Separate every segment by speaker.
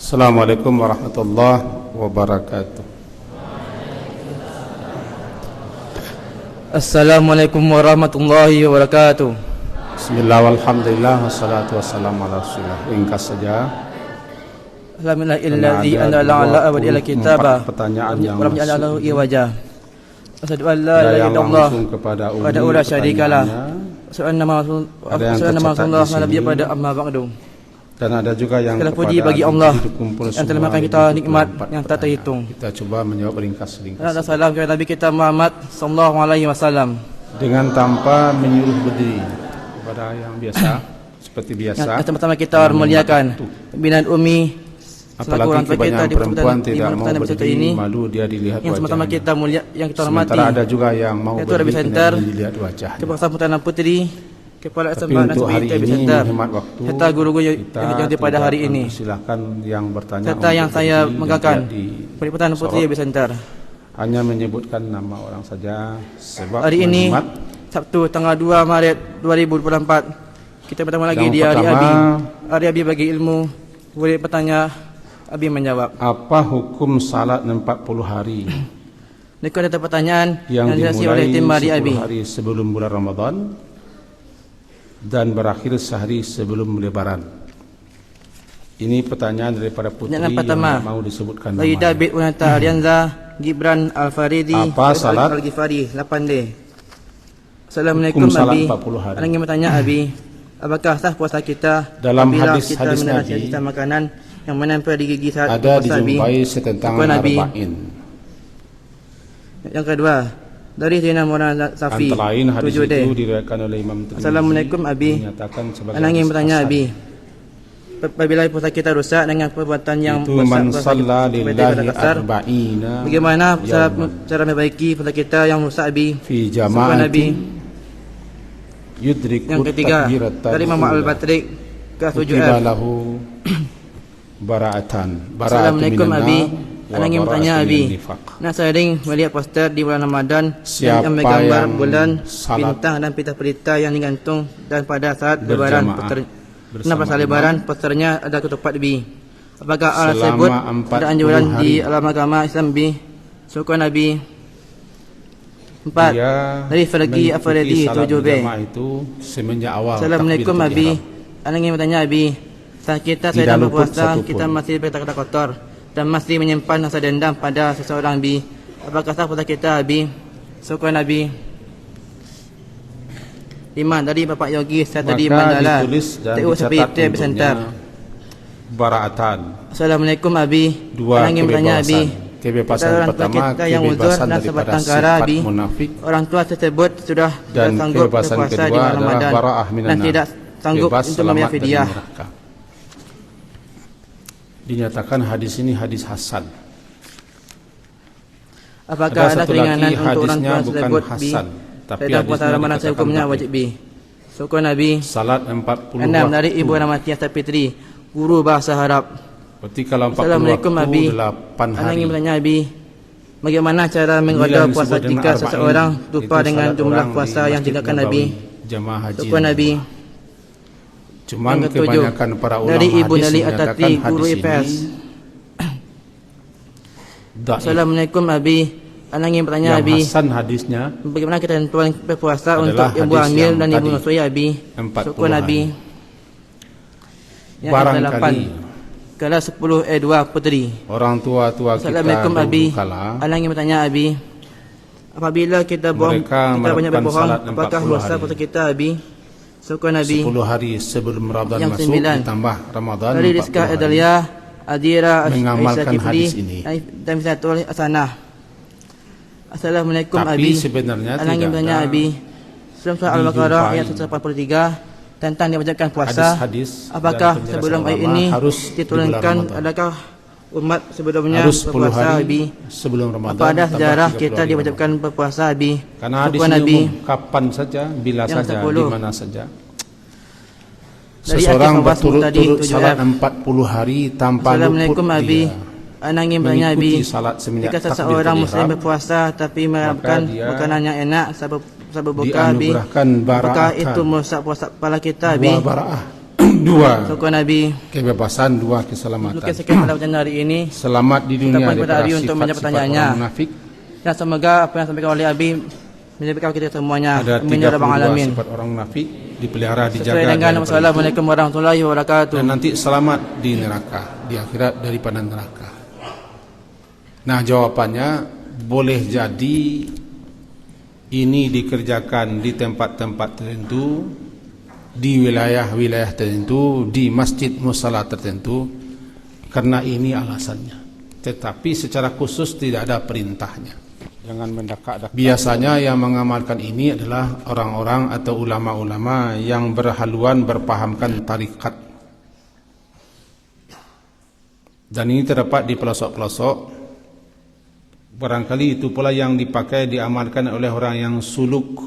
Speaker 1: Assalamualaikum warahmatullahi wabarakatuh.
Speaker 2: Assalamualaikum warahmatullahi wabarakatuh.
Speaker 1: Bismillah walhamdulillah wassalatu wassalamu ala rasulillah. Ringkas saja.
Speaker 2: Alhamdulillah illadzi anzala ala abdi al-kitaba
Speaker 1: pertanyaan yang
Speaker 2: wa lam yaj'al lahu iwaja. Asyhadu an la ilaha illallah wa la syarika lah. Asyhadu anna Muhammadan nabiy pada amma ba'du.
Speaker 1: Dan ada juga yang
Speaker 2: segala puji bagi Allah yang telah memberikan kita nikmat yang tak terhitung.
Speaker 1: Kita coba menjawab ringkas.
Speaker 2: Salam kepada Nabi kita Muhammad sallallahu alaihi wasallam
Speaker 1: dengan tanpa menyuruh berdiri kepada yang biasa seperti biasa.
Speaker 2: Yang pertama kita memuliakan pimpinan Umi,
Speaker 1: apalagi kebanyakan perempuan tidak mau berdiri, malu dia dilihat wajahnya.
Speaker 2: Yang pertama kita mulia, yang kita hormati.
Speaker 1: Sementara ada juga yang mau berdiri dan dilihat wajahnya.
Speaker 2: Kepada Putra Putri, Kepala
Speaker 1: Tapi untuk hari ini menghemat waktu,
Speaker 2: serta guru-guru yang jadi pada hari ini.
Speaker 1: Silakan yang bertanya
Speaker 2: serta yang saya megahkan Putra Putri Yabi Center.
Speaker 1: Hanya menyebutkan nama orang saja sebab
Speaker 2: hari ini Sabtu tanggal 2 Maret 2024 kita bertemu lagi di Hari Abi. Hari Abi bagi ilmu. Boleh bertanya, Abi menjawab.
Speaker 1: Apa hukum salat 40 hari?
Speaker 2: Ini ada pertanyaan
Speaker 1: yang
Speaker 2: dimulai oleh tim Hari Abi.
Speaker 1: 10 hari sebelum bulan Ramadan dan berakhir sehari sebelum Lebaran. Ini pertanyaan daripada putri yang mau disebutkan
Speaker 2: namanya. David Unata Arianza Gibran Al-Faridi Al-Ghifari 8D. Assalamualaikum Abi. Ada yang bertanya Abi, apakah sah puasa kita
Speaker 1: dalam
Speaker 2: apabila
Speaker 1: hadis
Speaker 2: Nabi kita makanan yang menempel di gigi saat
Speaker 1: ada dijumpai setentangan arba'in.
Speaker 2: Yang kedua, dari Sayyidina Maulana Safi
Speaker 1: antara lain hadis itu diriwayatkan oleh Imam Tirmidzi.
Speaker 2: Assalamualaikum Abi. Anak ingin bertanya Abi, apabila puasa kita rusak dengan perbuatan yang besar bagaimana cara memperbaiki puasa kita yang rusak Abi?
Speaker 1: Fi jama'ati yudriku.
Speaker 2: Yang ketiga, dari Imam Al-Batrik ke 7F. Assalamualaikum Abi. Anak ingin bertanya Abi, nak sering melihat poster di bulan Ramadan yang menggambar bulan, bintang dan pita-pita yang digantung, dan pada saat Lebaran posternya ada ketupat Abi. Apakah hal tersebut ada anjuran di alam agama Islam Abi? Syukur Nabi. 4. Dari Fargi Afridi 7B. Assalamualaikum Abi. Anak ingin bertanya Abi, saat kita sedang berpuasa kita masih berkata kotor dan masih menyimpan rasa dendam pada seseorang Abi, apakah sah puasa kita Abi? Syukur Nabi. 5. Dari Bapak Yogi Satadi Mandala TU Sepi Center.
Speaker 1: Bara'atan.
Speaker 2: Assalamualaikum Abi. Anak ingin bertanya Abi,
Speaker 1: kebebasan pertama
Speaker 2: kita yang uzur dan sebatang kara Abi, orang tua tersebut sudah sanggup berpuasa di bulan Ramadan dan tidak sanggup untuk membayar fidyah.
Speaker 1: Dinyatakan hadis ini hadis hasan.
Speaker 2: Apakah ada keringanan untuk orang tua tersebut Bi?
Speaker 1: Tapi
Speaker 2: dalam puasa Ramadan saya hukumnya wajib Bi. Syukur Nabi.
Speaker 1: Salat 40
Speaker 2: 6. Dari Ibu Ramatiah Sapitri, guru bahasa Arab.
Speaker 1: Berarti kalau 40
Speaker 2: Assalamualaikum Abi.
Speaker 1: 8 hari.
Speaker 2: Anak ingin bertanya Abi, bagaimana cara menggoda puasa jika seseorang lupa dengan jumlah puasa yang ditinggalkan Nabi? Syukur Nabi.
Speaker 1: Cuman kebanyakan para ulama
Speaker 2: dari Ibu
Speaker 1: hadis
Speaker 2: Nali
Speaker 1: menyatakan
Speaker 2: Atati, guru
Speaker 1: hadis
Speaker 2: IPS. Assalamualaikum Abi. Anak ingin bertanya Abi,
Speaker 1: hasan hadisnya,
Speaker 2: bagaimana kita tentuan berpuasa untuk ibu hamil dan ibu menyusui Abi? Syukur Nabi. Yang
Speaker 1: barangkali
Speaker 2: kelas 10E2 Putri.
Speaker 1: orang tua-tua kita
Speaker 2: Assalamualaikum Abi.
Speaker 1: Kala,
Speaker 2: anak ingin bertanya Abi, apabila kita bohong, kita banyak berbohong, apakah dosa puasa kita Abi? Syukur Nabi.
Speaker 1: 10 hari sebelum Ramadan
Speaker 2: yang
Speaker 1: masuk 9. Ditambah Ramadan
Speaker 2: dari Rizka Edalia Adira
Speaker 1: mengamalkan hadis ini
Speaker 2: dan bisa tulis asanah. Assalamualaikum
Speaker 1: tapi
Speaker 2: Abi.
Speaker 1: sebenarnya
Speaker 2: anak ingin bertanya Abi, surah Al-Baqarah ayat 183 tentang diwajibkan puasa,
Speaker 1: hadis
Speaker 2: apakah sebelum ayat ini harus diturunkan, adakah umat sebelumnya
Speaker 1: harus 10
Speaker 2: berpuasa
Speaker 1: hari
Speaker 2: Abi?
Speaker 1: sebelum Ramadan.
Speaker 2: Apa ada sejarah kita diwajibkan berpuasa Abi?
Speaker 1: Karena hadis ini kapan saja, bila yang saja, di mana saja. Seseorang berturut-turut salat 40 hari tanpa luput.
Speaker 2: Assalamualaikum Abi. Anak ingin bertanya Abi,
Speaker 1: jika
Speaker 2: seseorang muslim berpuasa tapi mengharapkan makanan yang enak sabar buka Abi, apakah itu merusak puasa kepala kita Abi?
Speaker 1: Dua
Speaker 2: Syukur Nabi.
Speaker 1: kebebasan, dua keselamatan.
Speaker 2: Mungkin sekian pada pertanyaan hari ini.
Speaker 1: Selamat di dunia
Speaker 2: Kita kepada
Speaker 1: daripada
Speaker 2: Abi untuk menjawab
Speaker 1: sifat-sifat
Speaker 2: pertanyaannya.
Speaker 1: orang munafik.
Speaker 2: Dan semoga apa yang disampaikan oleh Abi menjadikan kita semuanya.
Speaker 1: Ada
Speaker 2: Amin ya rabbal
Speaker 1: 32
Speaker 2: alamin.
Speaker 1: sifat orang munafik dipelihara, dijaga
Speaker 2: Sesuai dengan
Speaker 1: daripada itu.
Speaker 2: Wassalamualaikum warahmatullahi wabarakatuh.
Speaker 1: Dan nanti selamat di neraka, di akhirat daripada neraka. Nah, jawabannya boleh jadi ini dikerjakan di tempat-tempat tertentu, di wilayah-wilayah tertentu, di masjid musala tertentu, karena ini alasannya. Tetapi secara khusus tidak ada perintahnya. Jangan mendekat-dekat. Biasanya yang mengamalkan ini adalah orang-orang atau ulama-ulama yang berhaluan berpahamkan tarikat. Dan ini terdapat di pelosok-pelosok. Barangkali itu pula yang dipakai, diamalkan oleh orang yang suluk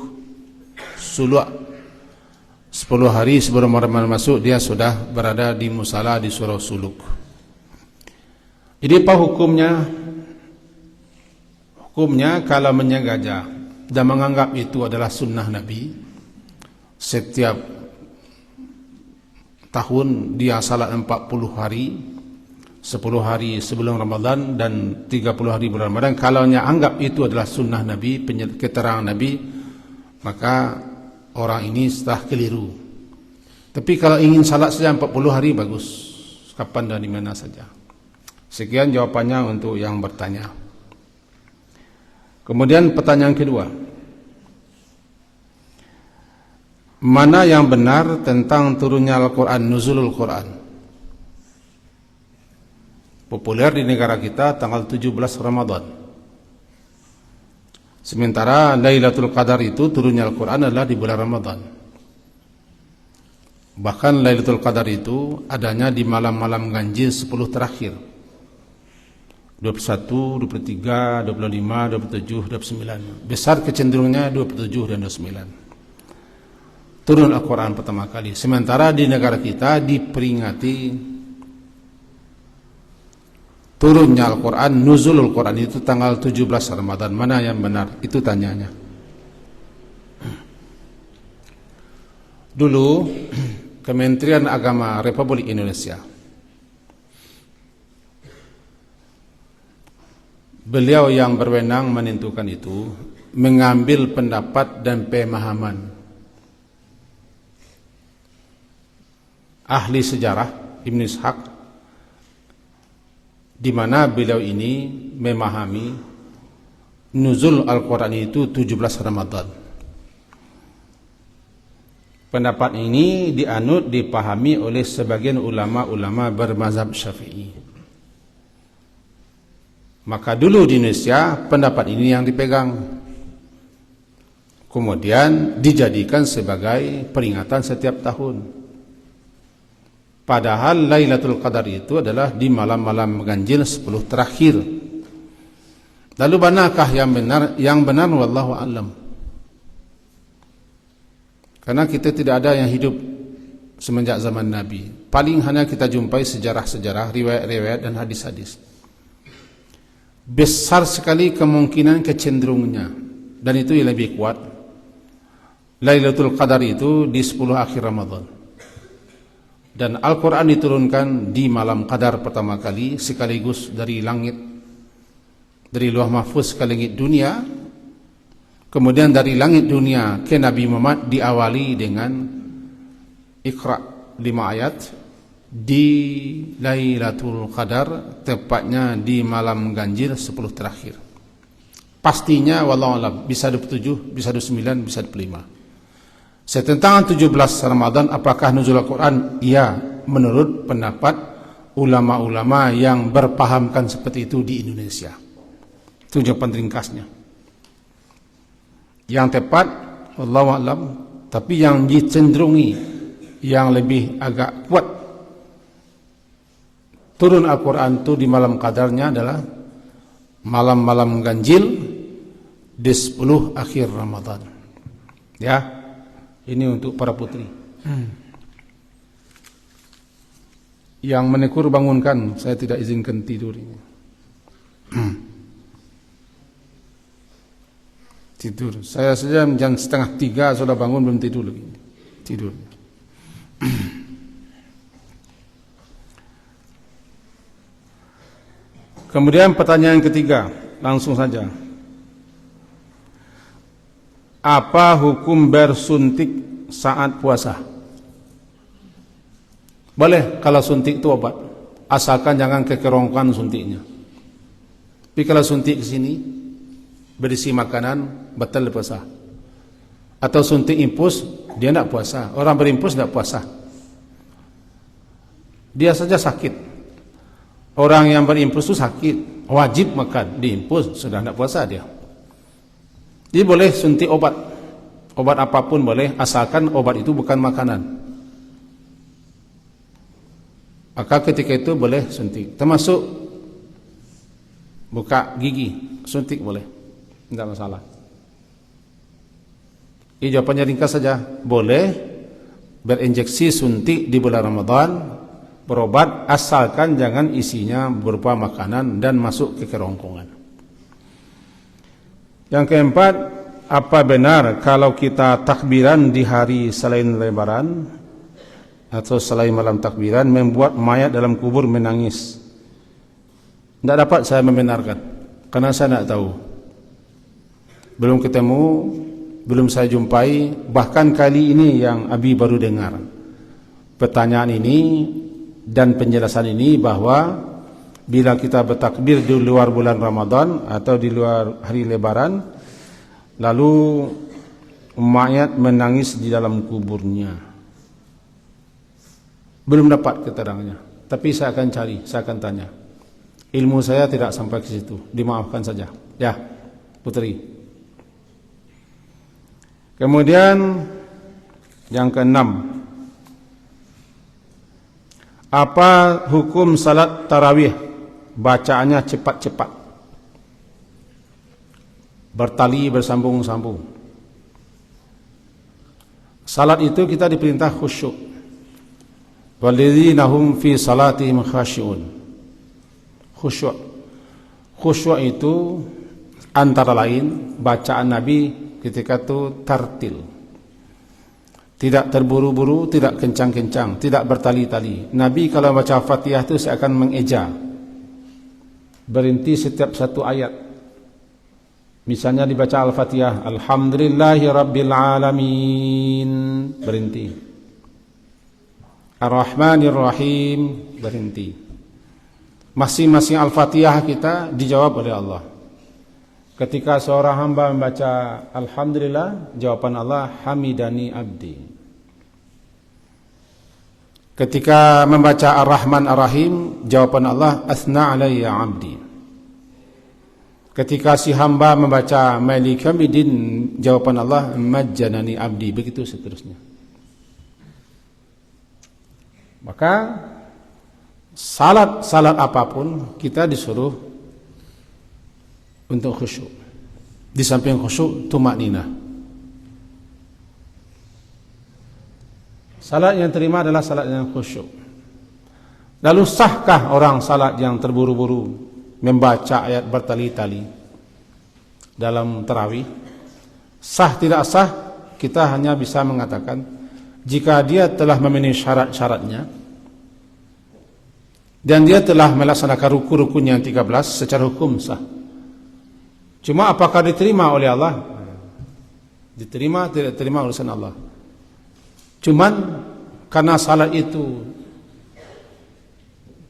Speaker 1: 10 hari sebelum Ramadan masuk, dia sudah berada di musala di surau suluk. Jadi apa hukumnya? Hukumnya kalau menyengaja dan menganggap itu adalah sunnah Nabi, setiap tahun dia salat 40 hari, 10 hari sebelum Ramadan dan 30 hari bulan Ramadan. Kalau anggap itu adalah sunnah Nabi, keterangan Nabi, maka orang ini sudah keliru. Tapi kalau ingin salat saja 40 hari, bagus, kapan dan di mana saja. Sekian jawabannya untuk yang bertanya. Kemudian pertanyaan kedua, mana yang benar tentang turunnya Al-Quran, nuzulul Quran? Populer di negara kita tanggal 17 Ramadan. Sementara Lailatul Qadar itu turunnya Al-Quran adalah di bulan Ramadan. Bahkan Lailatul Qadar itu adanya di malam-malam ganjil 10 terakhir. 21, 23, 25, 27, 29. Besar kecenderungannya 27 dan 29. Turun Al-Quran pertama kali. Sementara di negara kita diperingati turunnya Al-Quran, nuzulul Quran itu tanggal 17 Ramadan. Mana yang benar? Itu tanyanya. Dulu Kementerian Agama Republik Indonesia, beliau yang berwenang menentukan itu, mengambil pendapat dan pemahaman ahli sejarah Ibn Ishaq, di mana beliau ini memahami nuzul Al-Quran itu 17 Ramadan. Pendapat ini dianut, dipahami oleh sebagian ulama-ulama bermazhab Syafi'i. Maka dulu di Indonesia pendapat ini yang dipegang. Kemudian dijadikan sebagai peringatan setiap tahun. Padahal Lailatul Qadar itu adalah di malam-malam ganjil 10 terakhir. Lalu manakah yang benar? Yang benar wallahu a'lam. Karena kita tidak ada yang hidup semenjak zaman Nabi. Paling hanya kita jumpai sejarah-sejarah, riwayat-riwayat dan hadis-hadis. Besar sekali kemungkinan kecenderungannya, dan itu yang lebih kuat. Lailatul Qadar itu di 10 akhir Ramadan. Dan Al-Quran diturunkan di malam Qadar pertama kali, sekaligus dari langit, dari Lauh Mahfuz ke langit dunia. Kemudian dari langit dunia ke Nabi Muhammad diawali dengan Iqra 5 ayat di Lailatul Qadar, tepatnya di malam ganjil 10 terakhir. Pastinya wallahu a'lam, bisa 27, bisa 29, bisa 25. Tentang 17 Ramadan apakah nuzul Al-Quran? Iya, menurut pendapat ulama-ulama yang berpahamkan seperti itu di Indonesia. Itu jawaban ringkasnya. Yang tepat wallahu a'lam, tapi yang dicenderungi, yang lebih agak kuat turun Al-Quran itu di malam qadarnya adalah malam-malam ganjil di 10 akhir Ramadan. Ya, ini untuk para putri. Yang menekur bangunkan, saya tidak izinkan tidur ini. Tidur. Saya saja jam 2:30 sudah bangun, belum tidur lagi. Tidur. Kemudian pertanyaan ketiga, langsung saja. Apa hukum bersuntik saat puasa? Boleh kalau suntik itu obat, asalkan jangan kekerongkongan suntiknya. Tapi kalau suntik ke sini berisi makanan, batal puasa. Atau suntik impus, dia tidak puasa. Orang berimpus tidak puasa. Dia saja sakit. Orang yang berimpus itu sakit, wajib makan, diimpus, sudah tidak puasa dia. Jadi boleh suntik obat. Obat apapun boleh, asalkan obat itu bukan makanan. Maka ketika itu boleh suntik. Termasuk buka gigi, suntik boleh. Tidak masalah. Ini jawabannya ringkas saja. Boleh berinjeksi suntik di bulan Ramadan, berobat, asalkan jangan isinya berupa makanan dan masuk ke kerongkongan. Yang keempat, apa benar kalau kita takbiran di hari selain Lebaran atau selain malam takbiran membuat mayat dalam kubur menangis? Tidak dapat saya membenarkan, karena saya tidak tahu. Belum ketemu, belum saya jumpai, bahkan kali ini yang Abi baru dengar pertanyaan ini dan penjelasan ini, bahwa bila kita bertakbir di luar bulan Ramadan atau di luar hari Lebaran, lalu mayat menangis di dalam kuburnya. Belum dapat keterangannya, tapi saya akan cari, saya akan tanya. Ilmu saya tidak sampai ke situ, dimaafkan saja. Ya, Putri. Kemudian yang keenam, apa hukum salat tarawih? Bacaannya cepat-cepat, bertali bersambung-sambung. Salat itu kita diperintah khusyuk. Walladzina hum fi salatihim khashi'un. Khusyuk. Khusyuk itu antara lain bacaan Nabi ketika itu tartil, tidak terburu-buru, tidak kencang-kencang, tidak bertali-tali. Nabi kalau baca Fatihah itu seakan mengeja, berhenti setiap satu ayat. Misalnya dibaca Al-Fatihah, Alhamdulillahi Rabbil Alamin, berhenti. Ar-Rahmanir Rahim, berhenti. Masing-masing Al-Fatihah kita dijawab oleh Allah. Ketika seorang hamba membaca Alhamdulillah, jawaban Allah, Hamidani Abdi. Ketika membaca Ar-Rahman Ar-Rahim, jawaban Allah, Asna alayya Abdi. Ketika si hamba membaca Maliki Yaumiddin, jawaban Allah, Majjanani Abdi. Begitu seterusnya. Maka salat apapun kita disuruh untuk khusyuk. Di samping khusyuk, tumakninah. Salat yang terima adalah salat yang khusyuk. Lalu sahkah orang salat yang terburu-buru membaca ayat bertali-tali dalam tarawih? Sah tidak sah, kita hanya bisa mengatakan jika dia telah memenuhi syarat-syaratnya dan dia telah melaksanakan ruku-rukunya yang 13, secara hukum sah. Cuma apakah diterima oleh Allah? Diterima, tidak diterima urusan Allah. Cuman karena salat itu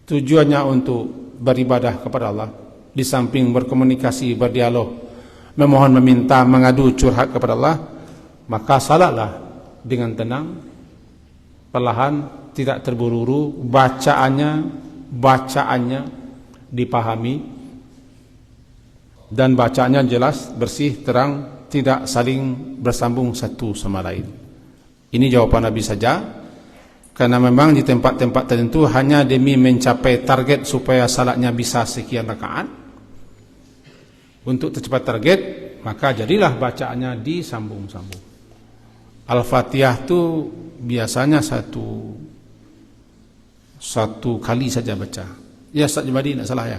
Speaker 1: tujuannya untuk beribadah kepada Allah, di samping berkomunikasi, berdialog, memohon, meminta, mengadu, curhat kepada Allah, maka salatlah dengan tenang, perlahan, tidak terburu-buru, bacaannya dipahami, dan bacaannya jelas, bersih, terang, tidak saling bersambung satu sama lain. Ini jawaban Nabi saja, karena memang di tempat-tempat tertentu hanya demi mencapai target supaya salatnya bisa sekian rakaat. Untuk tercapai target, maka jadilah bacaannya disambung-sambung. Al-Fatihah itu biasanya satu kali saja baca. Ya, Ustaz Jumadi, tidak salah ya?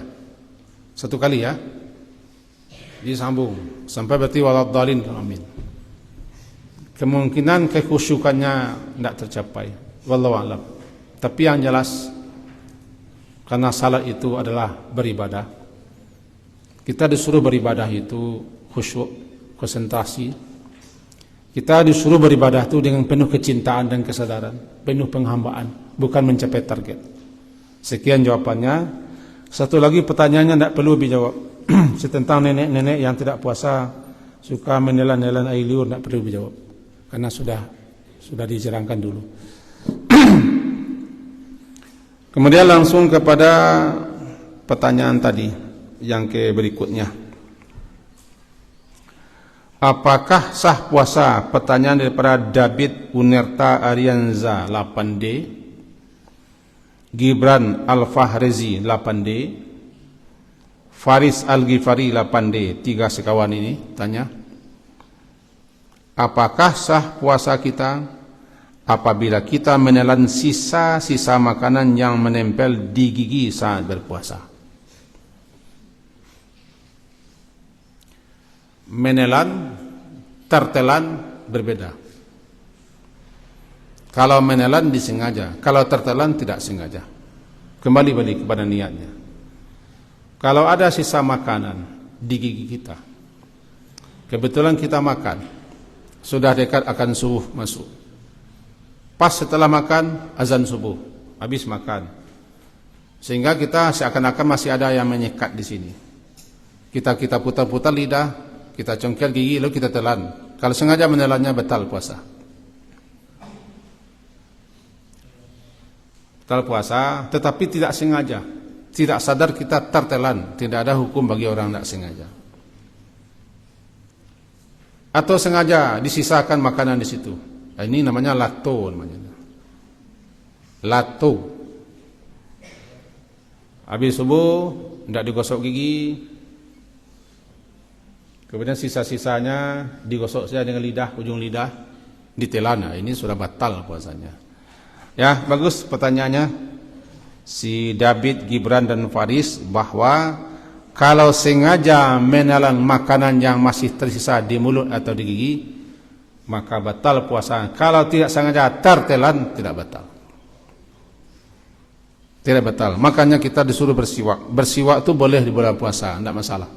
Speaker 1: Satu kali ya, disambung sampai berarti waladhdallin, amin. Kemungkinan kekhusyukannya tidak tercapai, wallahu a'lam. Tapi yang jelas, karena salat itu adalah beribadah, Kita disuruh beribadah itu khusyuk, konsentrasi. Kita disuruh beribadah itu dengan penuh kecintaan dan kesadaran, penuh penghambaan, bukan mencapai target. Sekian jawabannya. Satu lagi pertanyaannya tidak perlu dijawab. Tentang nenek-nenek yang tidak puasa suka menelan-nelan air liur, tidak perlu dijawab karena sudah dijerangkan dulu. Kemudian langsung kepada pertanyaan tadi yang ke berikutnya. Apakah sah puasa? Pertanyaan daripada David Unerta Arianza 8D, Gibran Al-Fahrezi 8D, Faris Al-Ghifari 8D. 3 sekawan ini tanya, apakah sah puasa kita apabila kita menelan sisa-sisa makanan yang menempel di gigi saat berpuasa? Menelan, tertelan berbeda. Kalau menelan disengaja, kalau tertelan tidak sengaja. Kembali balik kepada niatnya. Kalau ada sisa makanan di gigi kita, kebetulan kita makan, sudah dekat akan subuh masuk. Pas setelah makan, azan subuh, habis makan. Sehingga kita seakan-akan masih ada yang menyekat di sini. Kita putar-putar lidah, kita congkel gigi, lalu kita telan. Kalau sengaja menelannya batal puasa. Batal puasa, tetapi tidak sengaja. Tidak sadar kita tertelan, tidak ada hukum bagi orang tidak sengaja. Atau sengaja disisakan makanan di situ. Nah, ini namanya lato namanya. Lato. Habis subuh tidak digosok gigi. Kemudian sisa-sisanya digosok saja dengan lidah, ujung lidah ditelan. Nah, ini sudah batal puasanya. Ya, bagus pertanyaannya. Si David, Gibran dan Faris, bahwa kalau sengaja menelan makanan yang masih tersisa di mulut atau di gigi, maka batal puasa. Kalau tidak sengaja tertelan, tidak batal. Tidak batal. Makanya kita disuruh bersiwak. Bersiwak itu boleh di bulan puasa, tidak masalah.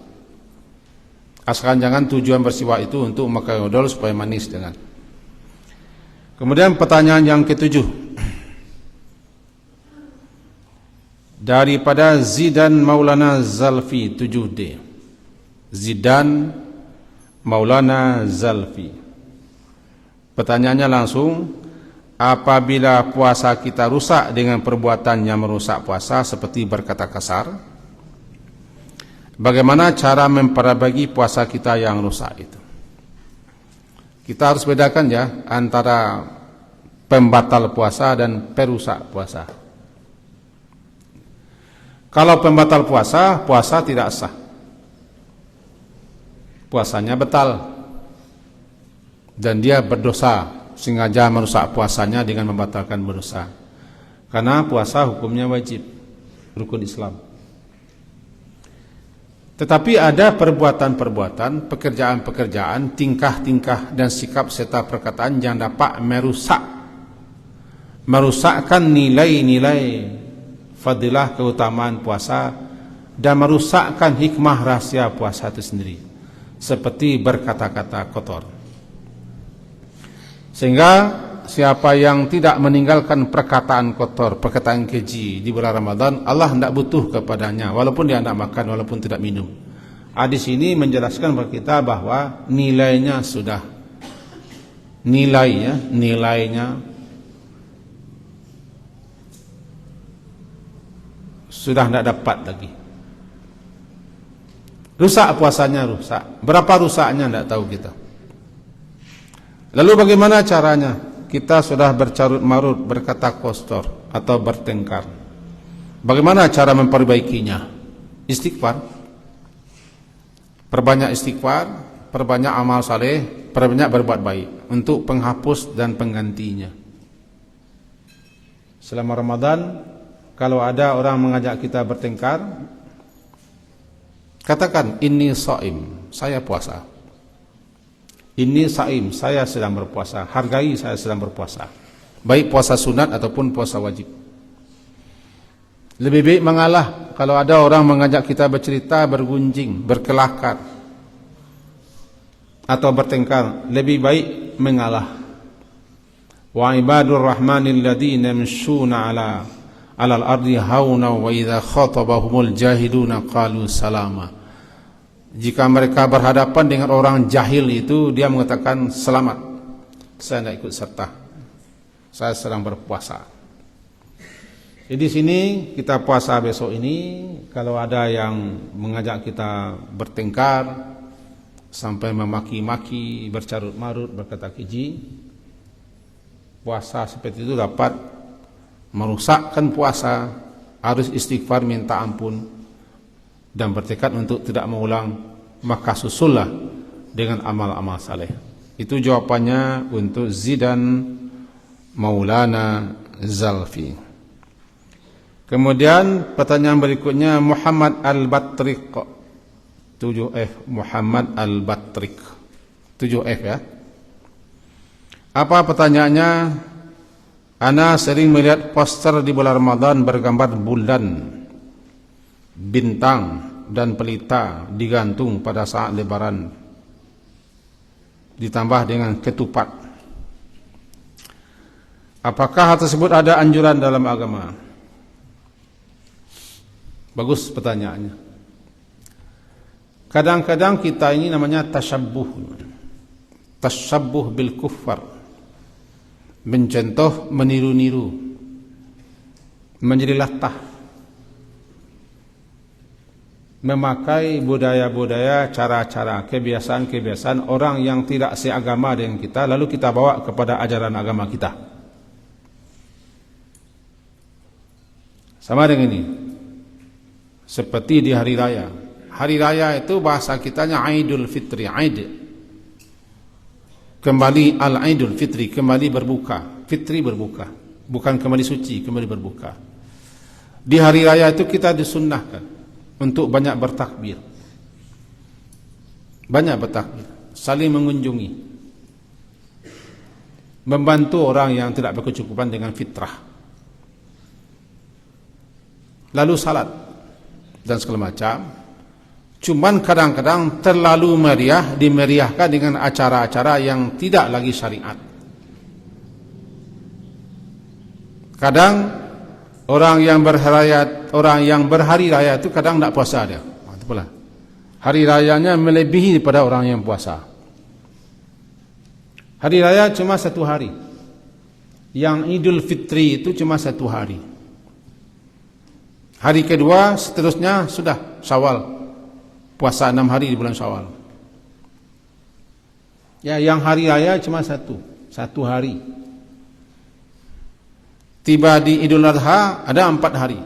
Speaker 1: Asalkan jangan tujuan bersiwak itu untuk memakai odol supaya manis dengan. Kemudian pertanyaan yang ketujuh. Daripada Zidan Maulana Zalfi 7D. Zidan Maulana Zalfi. Pertanyaannya langsung, apabila puasa kita rusak dengan perbuatan yang merusak puasa seperti berkata kasar, bagaimana cara memperbaiki puasa kita yang rusak itu? Kita harus bedakan ya antara pembatal puasa dan perusak puasa. Kalau pembatal puasa, puasa tidak sah. Puasanya batal. Dan dia berdosa, sengaja merusak puasanya dengan membatalkan berdosa. Karena puasa hukumnya wajib, rukun Islam. Tetapi ada perbuatan-perbuatan, pekerjaan-pekerjaan, tingkah-tingkah dan sikap serta perkataan yang dapat merusakkan nilai-nilai fadilah keutamaan puasa dan merusakkan hikmah rahasia puasa itu sendiri, seperti berkata-kata kotor. Sehingga siapa yang tidak meninggalkan perkataan kotor, perkataan keji di bulan Ramadan, Allah tidak butuh kepadanya, walaupun dia tidak makan, walaupun tidak minum. Hadis ini menjelaskan kepada kita bahwa nilainya sudah, nilainya sudah tidak dapat lagi. Rusak puasanya, rusak. Berapa rusaknya tidak tahu kita. Lalu bagaimana caranya? Kita sudah bercarut marut, berkata kotor atau bertengkar. Bagaimana cara memperbaikinya? Istighfar. Perbanyak istighfar, perbanyak amal saleh, perbanyak berbuat baik untuk penghapus dan penggantinya. Selama Ramadan, kalau ada orang mengajak kita bertengkar, katakan, ini shaim, saya puasa. Ini shaim, saya sedang berpuasa. Hargai saya sedang berpuasa. Baik puasa sunat ataupun puasa wajib. Lebih baik mengalah. Kalau ada orang mengajak kita bercerita, bergunjing, berkelakar atau bertengkar, lebih baik mengalah. Wa ibadur rahmanil ladzina yamshuna 'alal ardi hauna wa idza khatabahumul jahiluna qalu salama. Jika mereka berhadapan dengan orang jahil itu, dia mengatakan selamat. Saya tidak ikut serta. Saya sedang berpuasa. Jadi di sini kita puasa besok ini, kalau ada yang mengajak kita bertengkar sampai memaki-maki, bercarut-marut, berkata keji, puasa seperti itu dapat merusakkan puasa, harus istighfar, minta ampun, dan bertekad untuk tidak mengulang, maka susullah dengan amal-amal saleh. Itu jawabannya untuk Zidan Maulana Zalfi. Kemudian pertanyaan berikutnya, Muhammad Al-Batriq 7F, Muhammad Al-Batriq 7F ya. Apa pertanyaannya? Ana sering melihat poster di bulan Ramadan bergambar bulan, bintang dan pelita digantung pada saat lebaran, ditambah dengan ketupat. Apakah hal tersebut ada anjuran dalam agama? Bagus pertanyaannya. Kadang-kadang kita ini namanya tasyabbuh bil kuffar, mencontoh, meniru-niru, menjadi latah, memakai budaya-budaya, cara-cara, kebiasaan-kebiasaan orang yang tidak seagama dengan kita, lalu kita bawa kepada ajaran agama kita. Sama dengan ini. Seperti di hari raya. Hari raya itu bahasa kitanya Aidul Fitri, Aid. Kembali al-Aidul Fitri, kembali berbuka. Fitri berbuka, bukan kembali suci, kembali berbuka. Di hari raya itu kita disunnahkan untuk banyak bertakbir. Banyak bertakbir, saling mengunjungi, membantu orang yang tidak berkecukupan dengan fitrah. Lalu salat dan segala macam. Cuman kadang-kadang terlalu meriah, dimeriahkan dengan acara-acara yang tidak lagi syariat. Kadang orang yang berhari raya itu kadang tidak puasa dia. Itulah. Hari rayanya melebihi daripada orang yang puasa. Hari raya cuma satu hari. Yang Idul Fitri itu cuma satu hari. Hari kedua seterusnya sudah Syawal, puasa 6 hari di bulan Syawal. Ya, yang hari raya cuma satu hari. Tiba di Idul Adha ada 4 hari.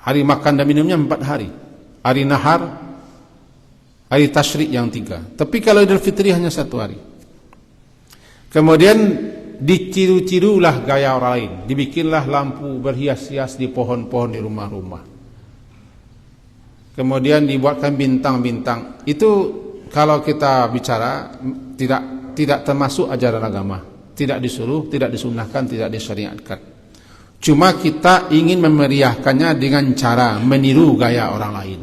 Speaker 1: Hari makan dan minumnya 4 hari. Hari nahar, hari tasyrik yang 3. Tapi kalau Idul Fitri hanya 1 hari. Kemudian diciru-cirulah gaya orang lain, dibikinlah lampu berhias-hias di pohon-pohon di rumah-rumah, kemudian dibuatkan bintang-bintang. Itu kalau kita bicara tidak termasuk ajaran agama, tidak disuruh, tidak disunahkan, tidak disyariatkan. Cuma kita ingin memeriahkannya dengan cara meniru gaya orang lain.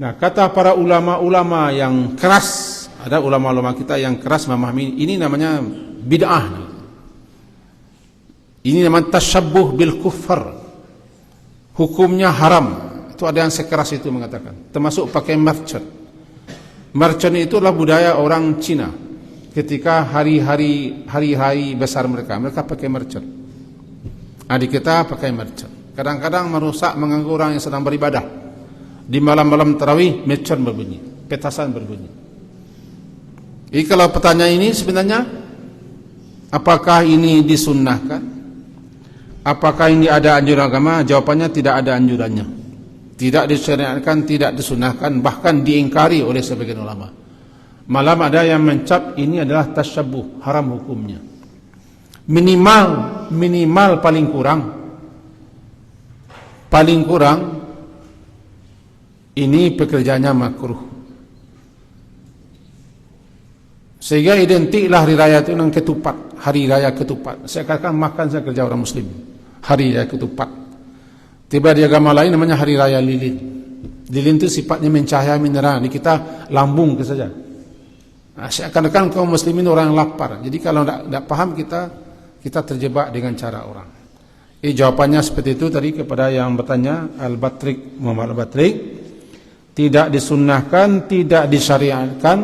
Speaker 1: Nah, kata para ulama-ulama yang keras, ada ulama-ulama kita yang keras memahami ini, namanya bid'ah. Ini namanya tasyabbuh bil kuffar. Hukumnya haram. Itu ada yang sekeras itu mengatakan. Termasuk pakai mercon. Mercon itu adalah budaya orang Cina. Ketika hari-hari besar mereka pakai mercon. Adik kita pakai mercon. Kadang-kadang merusak, mengganggu orang yang sedang beribadah. Di malam-malam tarawih mercon berbunyi, petasan berbunyi. Jadi kalau pertanyaan ini sebenarnya, apakah ini disunnahkan? Apakah ini ada anjuran agama? Jawabannya tidak ada anjurannya. Tidak disyariatkan, tidak disunnahkan, bahkan diingkari oleh sebagian ulama. Malam ada yang mencap ini adalah tasyabbuh, haram hukumnya. Minimal paling kurang ini pekerjaannya makruh. Sehingga identiklah hari raya itu dengan ketupat, hari raya ketupat. Saya katakan makan saya kerja orang muslim. hari raya ketupat. Tiba di agama lain namanya hari raya lilin. Lilin itu sifatnya mencahaya menerang. Di kita lambung ke saja. Nah, seakan-akan kaum muslimin orang yang lapar. Jadi kalau tidak paham kita terjebak dengan cara orang. Jawabannya seperti itu tadi kepada yang bertanya Al-Batrik, Muhammad Al-Batrik. Tidak disunnahkan, tidak disyariatkan,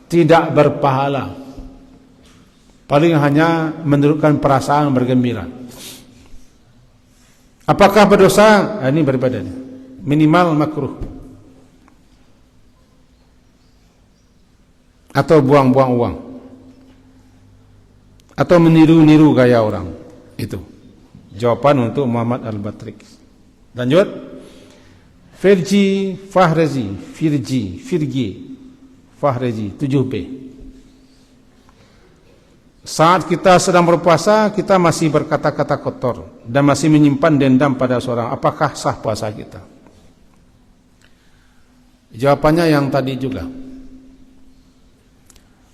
Speaker 1: tidak berpahala. Paling hanya menurunkan perasaan bergembira. Apakah berdosa? Ini berbeda. Minimal makruh. Atau buang-buang uang. Atau meniru-niru gaya orang. Itu jawaban untuk Muhammad Al-Batrik. Lanjut. Firji Fahrezi 7B. Saat kita sedang berpuasa, kita masih berkata-kata kotor dan masih menyimpan dendam pada seorang. Apakah sah puasa kita? Jawabannya yang tadi juga.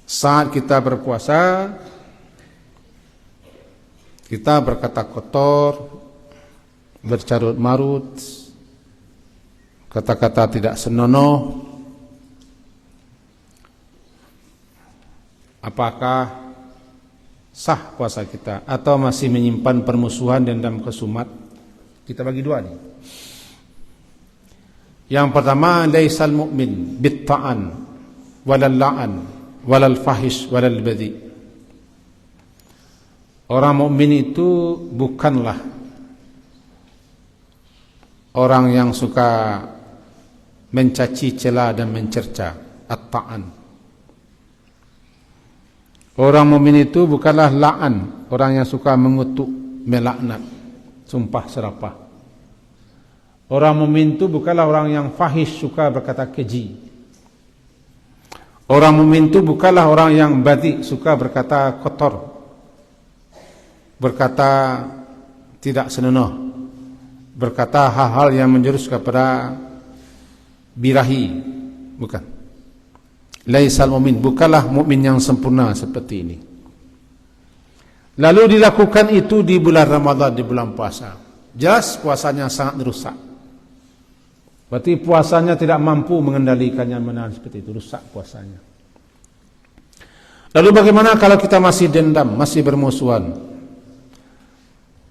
Speaker 1: Saat kita berpuasa, kita berkata kotor, bercarut marut, kata-kata tidak senonoh. Apakah sah puasa kita atau masih menyimpan permusuhan dendam kesumat? Kita bagi dua nih. Yang pertama, laisal mu'min bitta'an walal la'an walal fahish walal badhi. Orang mukmin itu bukanlah orang yang suka mencaci cela dan mencerca, at-ta'an. Orang mukmin itu bukanlah la'an, orang yang suka mengutuk, melaknat, sumpah serapah. Orang mukmin itu bukanlah orang yang fahish, suka berkata keji. Orang mukmin itu bukanlah orang yang badhi, suka berkata kotor, berkata tidak senonoh, berkata hal-hal yang menjurus kepada birahi. Bukan. Laisal mu'min, bukanlah mukmin yang sempurna seperti ini. Lalu dilakukan itu di bulan Ramadan, di bulan puasa. Jelas puasanya sangat rusak. Berarti puasanya tidak mampu mengendalikannya, menahan seperti itu, rusak puasanya. Lalu bagaimana kalau kita masih dendam, masih bermusuhan?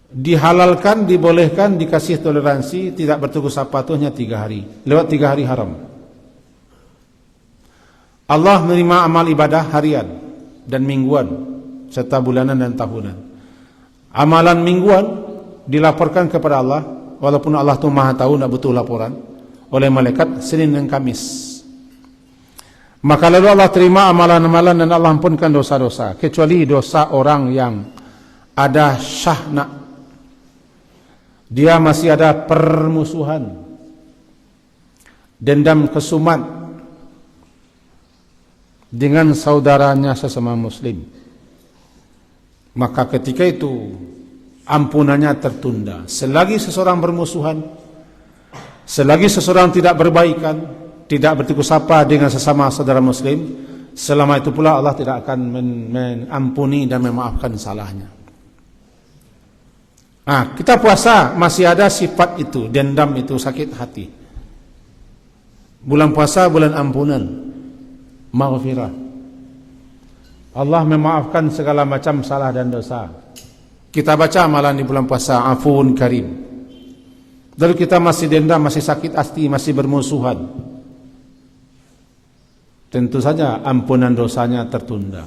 Speaker 1: Dihalalkan, dibolehkan, dikasih toleransi, tidak bertegur sapa hanya 3 hari. Lewat 3 hari haram. Allah menerima amal ibadah harian dan mingguan, serta bulanan dan tahunan. Amalan mingguan dilaporkan kepada Allah, walaupun Allah itu maha tahu, tidak butuh laporan, oleh malaikat Senin dan Kamis. Maka lalu Allah terima amalan-amalan dan Allah ampunkan dosa-dosa, kecuali dosa orang yang ada syahna, dia masih ada permusuhan, dendam kesumat dengan saudaranya sesama muslim. Maka ketika itu ampunannya tertunda. Selagi seseorang bermusuhan, selagi seseorang tidak berbaikan, tidak bertegur sapa dengan sesama saudara muslim, selama itu pula Allah tidak akan mengampuni dan memaafkan salahnya. Kita puasa masih ada sifat itu, dendam itu, sakit hati. Bulan puasa bulan ampunan, maghfirah. Allah memaafkan segala macam salah dan dosa. Kita baca amalan di bulan puasa, Afuun Karim. Lalu kita masih dendam, masih sakit hati, masih bermusuhan, tentu saja ampunan dosanya tertunda.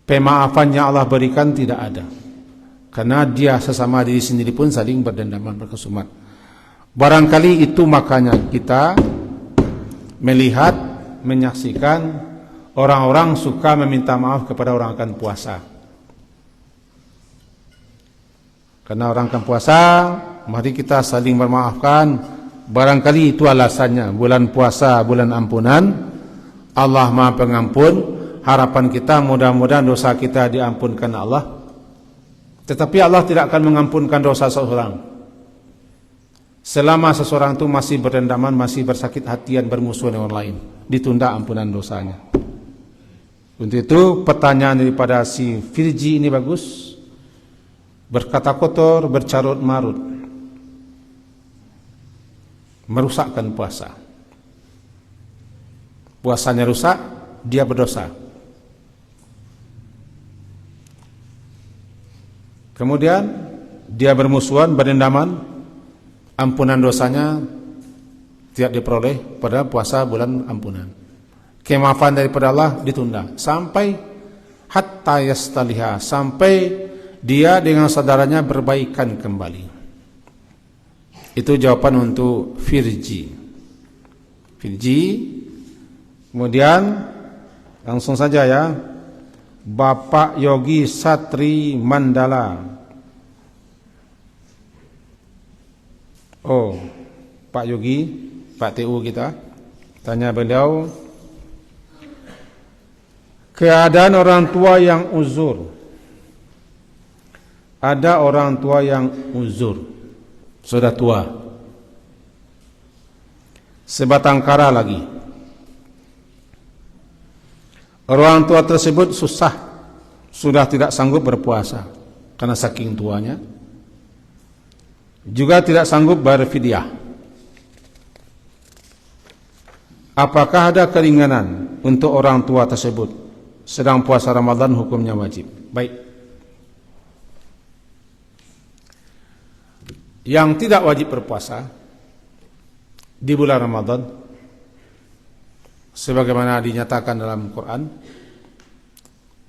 Speaker 1: Pemaafan yang Allah berikan tidak ada, karena dia sesama diri sendiri pun saling berdendaman, berkesumat. Barangkali itu makanya kita melihat, menyaksikan orang-orang suka meminta maaf kepada orang akan puasa. Karena orang akan puasa, mari kita saling bermaafkan. Barangkali itu alasannya. Bulan puasa, bulan ampunan, Allah Maha Pengampun. Harapan kita mudah-mudahan dosa kita diampunkan Allah. Tetapi Allah tidak akan mengampunkan dosa seseorang selama seseorang itu masih berdendaman, masih bersakit hatian, bermusuhan dengan orang lain. Ditunda ampunan dosanya. Untuk itu pertanyaan daripada si Firji ini bagus. berkata kotor, bercarut marut, merusakkan puasa. Puasanya rusak, dia berdosa. Kemudian dia bermusuhan, berdendaman, ampunan dosanya tidak diperoleh pada puasa bulan ampunan. Kemaafan daripada Allah ditunda sampai hatta yastaliha, sampai dia dengan saudaranya berbaikan kembali. Itu jawaban untuk Firji. Kemudian langsung saja ya, Bapak Yogi Satri Mandala. Oh, Pak Yogi, Pak TU kita, tanya beliau, keadaan orang tua yang uzur. Ada orang tua yang uzur, sudah tua, sebatang kara lagi. Orang tua tersebut sudah tidak sanggup berpuasa karena saking tuanya, juga tidak sanggup berfidyah. Apakah ada keringanan untuk orang tua tersebut? Sedang puasa Ramadan hukumnya wajib. Baik. Yang tidak wajib berpuasa di bulan Ramadan, sebagaimana dinyatakan dalam Quran,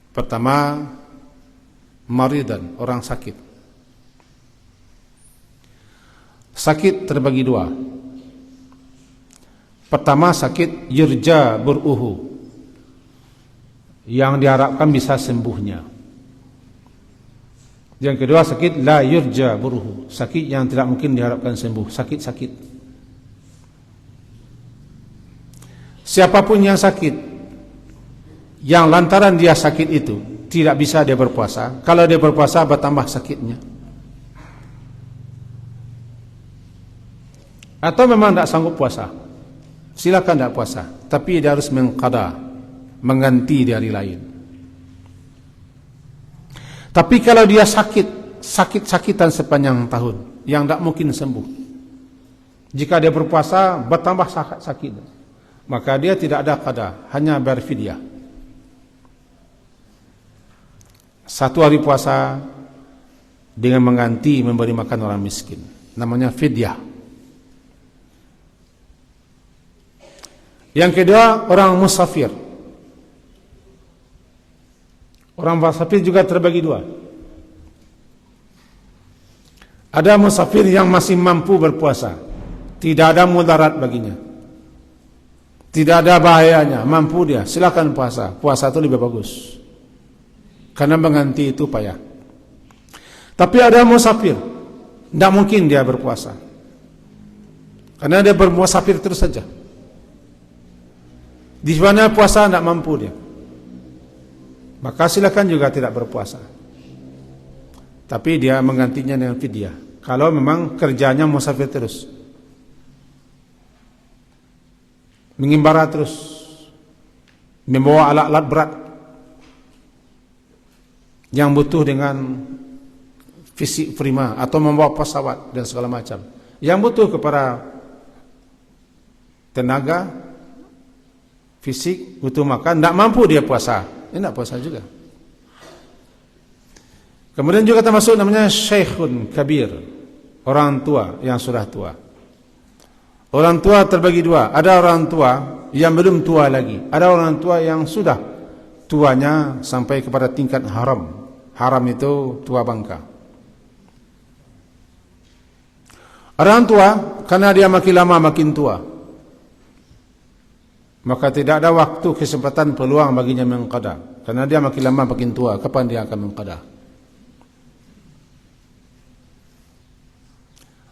Speaker 1: pertama, maridan, orang sakit. Sakit terbagi dua. Pertama, sakit yurja bur'uhu, yang diharapkan bisa sembuhnya. Yang kedua, sakit la yurja bur'uhu, sakit yang tidak mungkin diharapkan sembuh, sakit-sakit. Siapapun yang sakit, yang lantaran dia sakit itu tidak bisa dia berpuasa, kalau dia berpuasa bertambah sakitnya. Atau memang tidak sanggup puasa, silakan tidak puasa, tapi dia harus mengqada, mengganti di hari lain. Tapi kalau dia sakit-sakitan sepanjang tahun yang tidak mungkin sembuh, jika dia berpuasa bertambah sakit, maka dia tidak ada qada, hanya berfidyah. Satu hari puasa dengan mengganti memberi makan orang miskin, namanya fidyah. Yang kedua, orang musafir. Orang musafir juga terbagi dua. Ada musafir yang masih mampu berpuasa, tidak ada mudarat baginya, tidak ada bahayanya, mampu dia, silakan puasa. Puasa itu lebih bagus, karena mengganti itu payah. Tapi ada musafir, tidak mungkin dia berpuasa, karena dia bermusafir terus saja. Di mana puasa tidak mampu dia, maka silakan juga tidak berpuasa. Tapi dia menggantinya dengan fidyah. Kalau memang kerjanya musafir terus, mengimbara terus, membawa alat-alat berat yang butuh dengan fisik prima, atau membawa pesawat dan segala macam, yang butuh kepada tenaga fisik, butuh makan, tidak mampu dia puasa, tidak puasa juga. Kemudian juga termasuk namanya syekhun kabir, orang tua yang sudah tua. Orang tua terbagi dua, ada orang tua yang belum tua lagi, ada orang tua yang sudah tuanya sampai kepada tingkat haram. Haram itu tua bangka. Orang tua karena dia makin lama makin tua, maka tidak ada waktu, kesempatan, peluang baginya mengqada, karena dia makin lama makin tua. Kapan dia akan mengqada?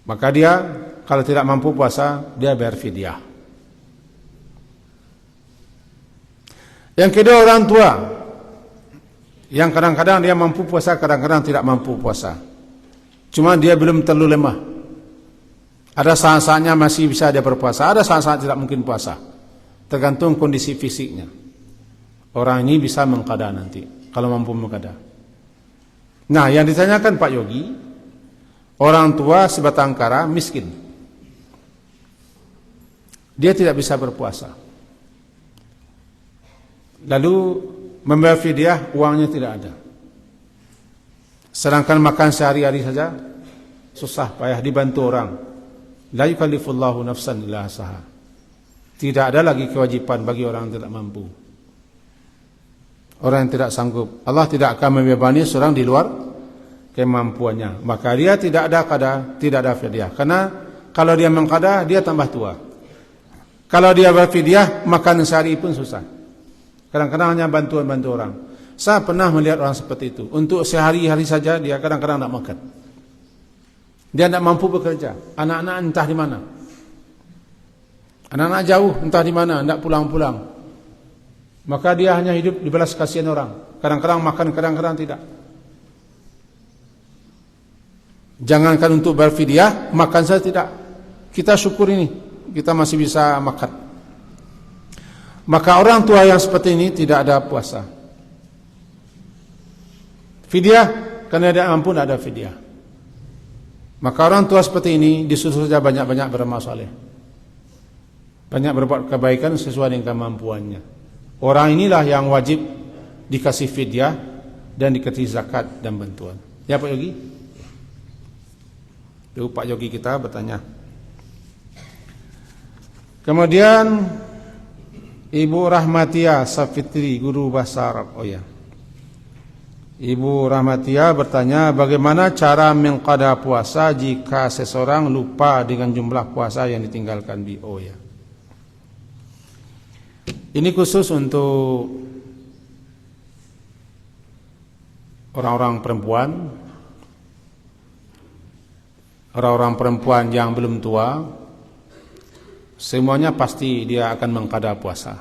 Speaker 1: Maka dia kalau tidak mampu puasa, dia bayar fidyah. Yang kedua, orang tua yang kadang-kadang dia mampu puasa, kadang-kadang tidak mampu puasa, cuma dia belum terlalu lemah. Ada saat-saatnya masih bisa dia berpuasa, ada saat-saat tidak mungkin puasa, tergantung kondisi fisiknya. Orang ini bisa mengqada nanti kalau mampu mengqada. Nah, yang ditanyakan Pak Yogi, orang tua sebatang kara miskin, dia tidak bisa berpuasa, lalu membayar fidyah, uangnya tidak ada, sedangkan makan sehari-hari saja susah payah dibantu orang. La yukallifullahu nafsan illa wus'aha. Tidak ada lagi kewajiban bagi orang yang tidak mampu, orang yang tidak sanggup. Allah tidak akan membebani seorang di luar kemampuannya, maka dia tidak ada qada, tidak ada fidyah. Karena kalau dia mengqada, dia tambah tua. Kalau dia berfidyah, makan sehari pun susah. Kadang-kadang hanya bantu orang. Saya pernah melihat orang seperti itu. Untuk sehari-hari saja dia kadang-kadang tidak makan. Dia tidak mampu bekerja. Anak-anak entah di mana. Anak-anak jauh entah di mana, tidak pulang-pulang. Maka dia hanya hidup dibalas kasihan orang. Kadang-kadang makan, kadang-kadang tidak. Jangankan untuk berfidyah, makan saja tidak. Kita syukur ini, kita masih bisa makan. Maka orang tua yang seperti ini tidak ada puasa. Fidyah, karena dia mampu tidak ada fidyah. Maka orang tua seperti ini disuruh saja banyak-banyak beramal saleh, banyak berbuat kebaikan sesuai dengan kemampuannya. Orang inilah yang wajib dikasih fidyah dan dikasih zakat dan bantuan. Ya Pak Yogi? Itu Pak Yogi kita bertanya. Kemudian Ibu Rahmatia Safitri, guru bahasa Arab. Oh ya. Ibu Rahmatia bertanya, bagaimana cara mengqada puasa jika seseorang lupa dengan jumlah puasa yang ditinggalkan di oh ya. Ini khusus untuk orang-orang perempuan yang belum tua. Semuanya pasti dia akan mengqada puasa,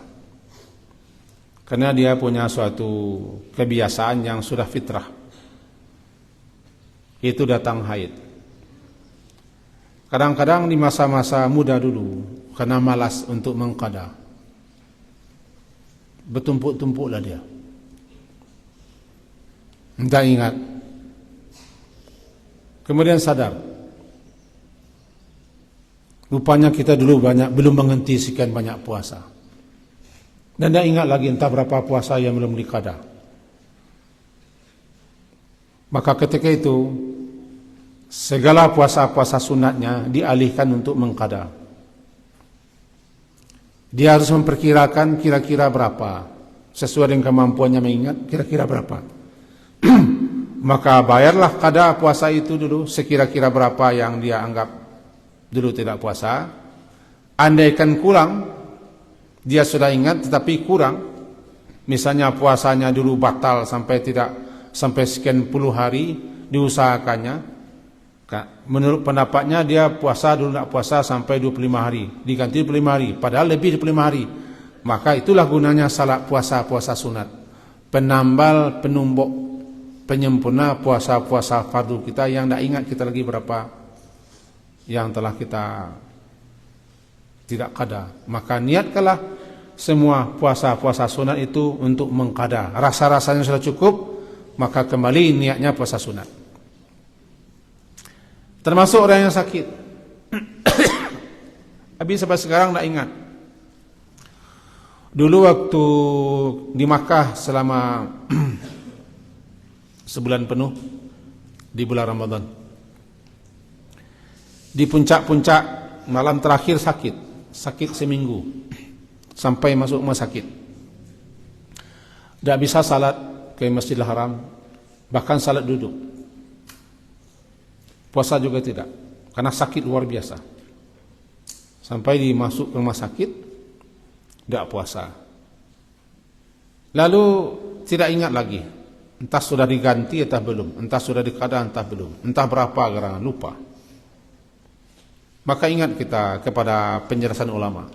Speaker 1: karena dia punya suatu kebiasaan yang sudah fitrah, itu datang haid. Kadang-kadang di masa-masa muda dulu, karena malas untuk mengqada, bertumpuk-tumpuklah dia, tidak ingat. Kemudian sadar, rupanya kita dulu belum menghentikan banyak puasa. Dan tidak ingat lagi entah berapa puasa yang belum diqada. Maka ketika itu segala puasa-puasa sunatnya dialihkan untuk mengqada. Dia harus memperkirakan kira-kira berapa, sesuai dengan kemampuannya mengingat kira-kira berapa. Maka bayarlah qada puasa itu dulu sekira-kira berapa yang dia anggap dulu tidak puasa. Andaikan kurang, dia sudah ingat tetapi kurang, misalnya puasanya dulu batal sampai sekian puluh hari diusahakannya, menurut pendapatnya dia puasa dulu tidak puasa sampai 25 hari, diganti 25 hari, padahal lebih 25 hari. Maka itulah gunanya salat puasa sunat, penambal, penumbuk, penyempurna puasa-puasa fardu kita yang tidak ingat kita lagi berapa yang telah kita tidak qada. Maka niatkanlah semua puasa-puasa sunat itu untuk mengqada. Rasa-rasanya sudah cukup, maka kembali niatnya puasa sunat. Termasuk orang yang sakit. Habis sampai sekarang tidak ingat. Dulu waktu di Makkah selama sebulan penuh di bulan Ramadan, di puncak-puncak malam terakhir sakit seminggu sampai masuk rumah sakit. Tidak bisa salat ke Masjidil Haram, bahkan salat duduk. Puasa juga tidak, karena sakit luar biasa. Sampai dimasuk ke rumah sakit, tidak puasa. Lalu tidak ingat lagi, entah sudah diganti entah belum, entah sudah diqada entah belum, entah berapa gerangan, lupa. Maka ingat kita kepada penjelasan ulama.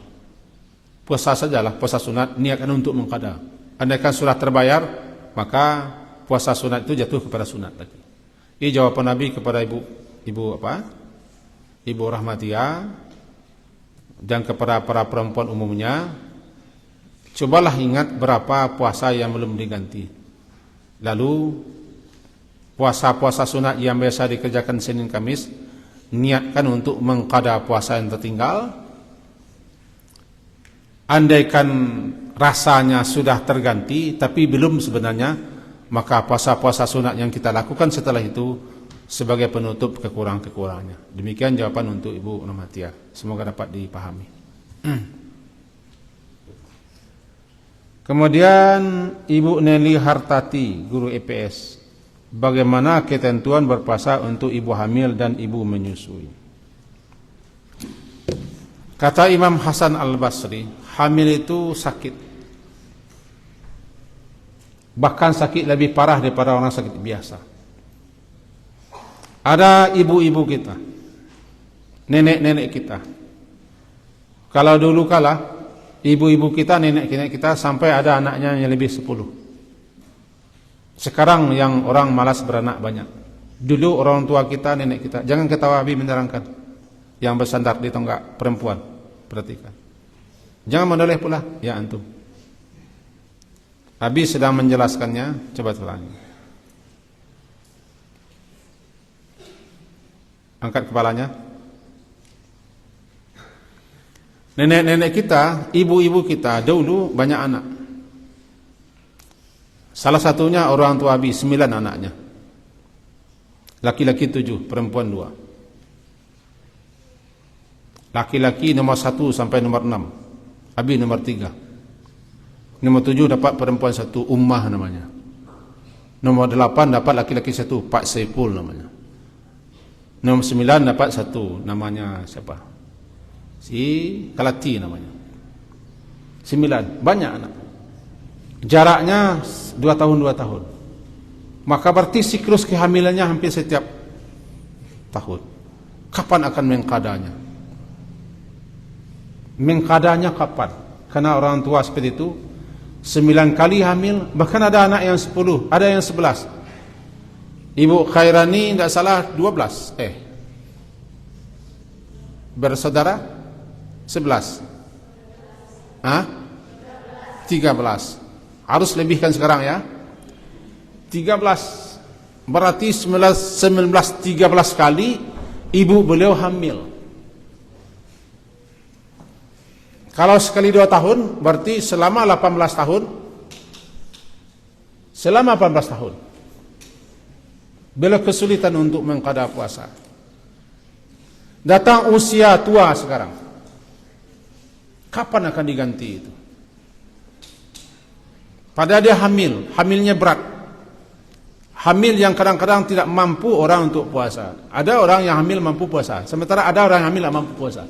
Speaker 1: Puasa sajalah, puasa sunat, niatkan untuk mengqada. Andaikan sudah terbayar, maka puasa sunat itu jatuh kepada sunat lagi. Ini jawaban Nabi kepada Ibu Rahmatia dan kepada para perempuan umumnya. Cobalah ingat berapa puasa yang belum diganti. Lalu puasa-puasa sunat yang biasa dikerjakan Senin Kamis, niatkan untuk mengqada puasa yang tertinggal. Andaikan rasanya sudah terganti tapi belum sebenarnya, maka puasa-puasa sunat yang kita lakukan setelah itu sebagai penutup kekurangan-kekurangannya. Demikian jawaban untuk Ibu Nurmatia. Semoga dapat dipahami. Kemudian Ibu Nelly Hartati, guru EPS. Bagaimana ketentuan berpuasa untuk ibu hamil dan ibu menyusui? Kata Imam Hasan Al-Basri, hamil itu sakit. Bahkan sakit lebih parah daripada orang sakit biasa. Ada ibu-ibu kita, nenek-nenek kita. Kalau dulu kala, ibu-ibu kita, nenek-nenek kita sampai ada anaknya yang lebih 10. Sekarang yang orang malas beranak banyak. Dulu orang tua kita, nenek kita. Jangan ketawa, Abi menerangkan. Yang bersandar di tonggak perempuan. Perhatikan. Jangan menoleh pula. Ya antum. Abi sedang menjelaskannya. Coba ulangi. Angkat kepalanya. Nenek-nenek kita, ibu-ibu kita dahulu banyak anak. Salah satunya orang tua Abi, 9 anaknya. Laki-laki 7, perempuan 2. Laki-laki nomor 1 sampai nomor 6. Abi nomor 3. Nomor 7 dapat perempuan 1, Ummah namanya. Nomor 8 dapat laki-laki 1, Pak Saiful namanya. Nomor 9 dapat 1, namanya siapa? Si Kalati namanya. 9, banyak anak. Jaraknya 2 tahun. Maka berarti siklus kehamilannya hampir setiap tahun. Kapan akan mengqadanya? Mengqadanya kapan? Karena orang tua seperti itu 9 kali hamil, bahkan ada anak yang 10, ada yang 11. Ibu Khairani tidak salah 12. Bersaudara 11. 13. Harus lebihkan sekarang ya. 13. Berarti 13 kali ibu beliau hamil. Kalau sekali 2 tahun berarti selama 18 tahun. Selama 18 tahun beliau kesulitan untuk mengqada puasa. Datang usia tua sekarang. Kapan akan diganti itu? Padahal dia hamil, hamilnya berat. Hamil yang kadang-kadang tidak mampu orang untuk puasa. Ada orang yang hamil mampu puasa, sementara ada orang yang hamil tidak mampu puasa.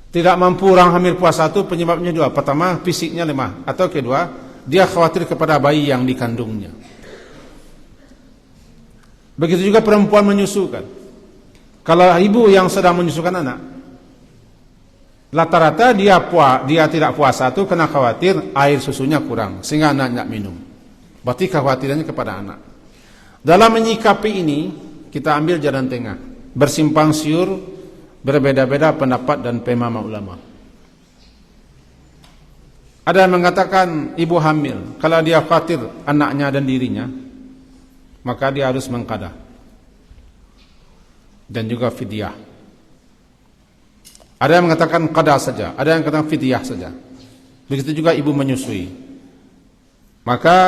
Speaker 1: Tidak mampu orang hamil puasa itu penyebabnya 2. Pertama, fisiknya lemah. Atau kedua, dia khawatir kepada bayi yang dikandungnya. Begitu juga perempuan menyusukan. Kalau ibu yang sedang menyusukan anak, rata-rata dia tidak puasa itu karena khawatir air susunya kurang sehingga anak tidak minum. Berarti kekhawatirannya kepada anak. Dalam menyikapi ini kita ambil jalan tengah, bersimpang siur, berbeda-beda pendapat dan pemahaman ulama. Ada yang mengatakan ibu hamil, kalau dia khawatir anaknya dan dirinya, maka dia harus mengqada dan juga fidyah. Ada yang mengatakan qada saja, ada yang mengatakan fidyah saja. Begitu juga ibu menyusui. Maka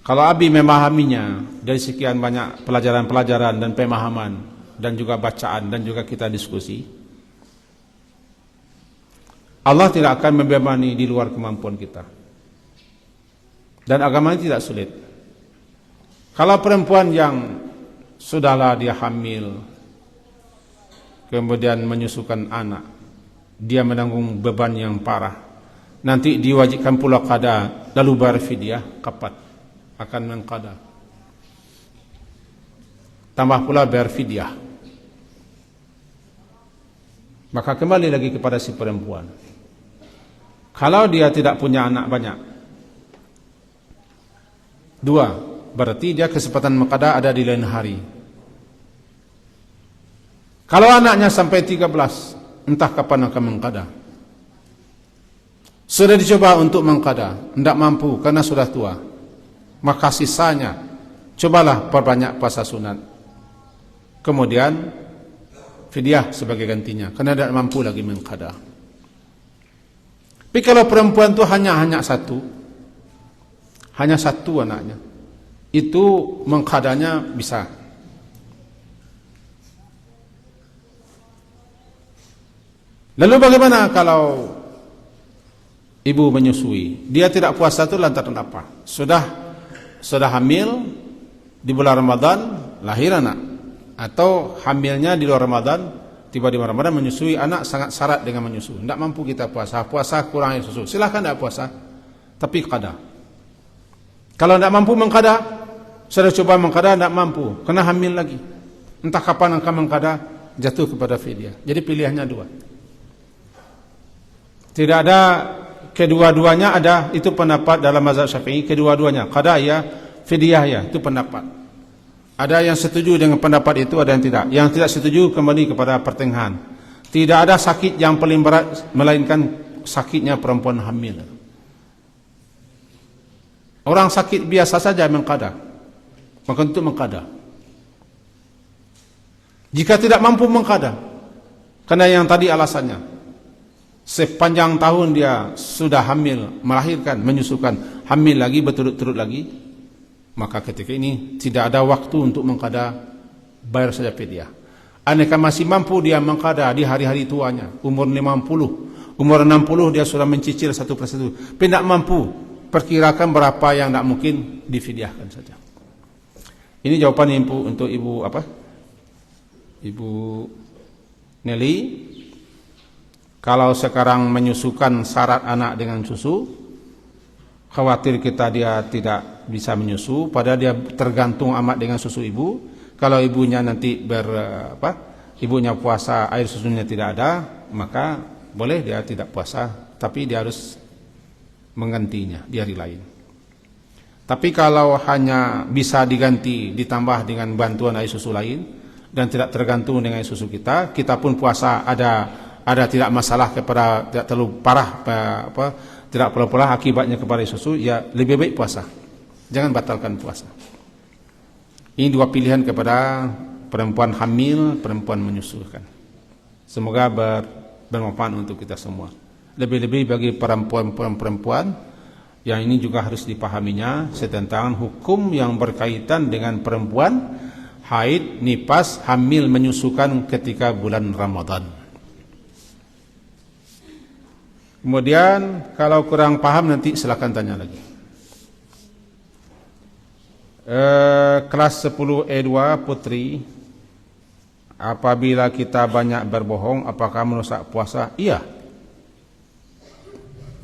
Speaker 1: kalau Abi memahaminya dari sekian banyak pelajaran-pelajaran dan pemahaman dan juga bacaan dan juga kita diskusi, Allah tidak akan membebani di luar kemampuan kita. Dan agama ini tidak sulit. Kalau perempuan yang sudahlah dia hamil, kemudian menyusukan anak, dia menanggung beban yang parah, nanti diwajibkan pula qada, lalu berfidyah, kapan akan mengqada? Tambah pula berfidyah. Maka kembali lagi kepada si perempuan. Kalau dia tidak punya anak banyak, 2, berarti dia kesempatan mengqada ada di lain hari. Kalau anaknya sampai 13, entah kapan akan mengqada. Sudah dicoba untuk mengqada, tidak mampu karena sudah tua. Maka sisanya cobalah perbanyak puasa sunat. Kemudian fidyah sebagai gantinya, karena tidak mampu lagi mengqada. Tapi kalau perempuan itu hanya satu anaknya, itu mengqadanya bisa. Lalu bagaimana kalau ibu menyusui? Dia tidak puasa itu lantaran apa? Sudah hamil di bulan Ramadan, lahir anak, atau hamilnya di luar Ramadan, tiba di bulan Ramadan menyusui anak, sangat syarat dengan menyusui. Tidak mampu kita puasa kurang air susu. Silahkan tidak puasa, tapi qada. Kalau tidak mampu mengqada, sudah coba mengqada tidak mampu, kena hamil lagi. Entah kapan akan mengqada, jatuh kepada fidyah. Jadi pilihannya dua. Tidak ada kedua-duanya ada, itu pendapat dalam mazhab Syafi'i, kedua-duanya qada ya, fidyah ya, itu pendapat. Ada yang setuju dengan pendapat itu, ada yang tidak. Yang tidak setuju kembali kepada pertengahan. Tidak ada sakit yang paling berat melainkan sakitnya perempuan hamil. Orang sakit biasa saja mengqada, maka untuk mengqada. Jika tidak mampu mengqada, karena yang tadi alasannya, sepanjang tahun dia sudah hamil, melahirkan, menyusukan, hamil lagi, berturut-turut lagi, maka ketika ini tidak ada waktu untuk mengqada, bayar saja fidyah. Andaikan masih mampu dia mengqada di hari-hari tuanya, umur 50, umur 60 dia sudah mencicil satu persatu. Tapi tidak mampu, perkirakan berapa yang tidak mungkin, difidyahkan saja. Ini jawaban untuk ibu apa? Ibu Nelly. Kalau sekarang menyusukan syarat anak dengan susu, khawatir kita dia tidak bisa menyusu, padahal dia tergantung amat dengan susu ibu. Kalau ibunya nanti ibunya puasa, air susunya tidak ada, maka boleh dia tidak puasa, tapi dia harus menggantinya di hari lain. Tapi kalau hanya bisa diganti ditambah dengan bantuan air susu lain dan tidak tergantung dengan air susu kita pun puasa ada tidak masalah kepada, tidak terlalu parah tidak pula akibatnya kepada susu, ya lebih baik puasa. Jangan batalkan puasa. Ini dua pilihan kepada perempuan hamil, perempuan menyusukan. Semoga bermanfaat untuk kita semua. Lebih-lebih bagi perempuan yang ini juga harus dipahaminya tentang hukum yang berkaitan dengan perempuan haid, nifas, hamil, menyusukan ketika bulan Ramadan. Kemudian kalau kurang paham nanti silakan tanya lagi. Kelas 10 E2 Putri, apabila kita banyak berbohong apakah merusak puasa? Iya.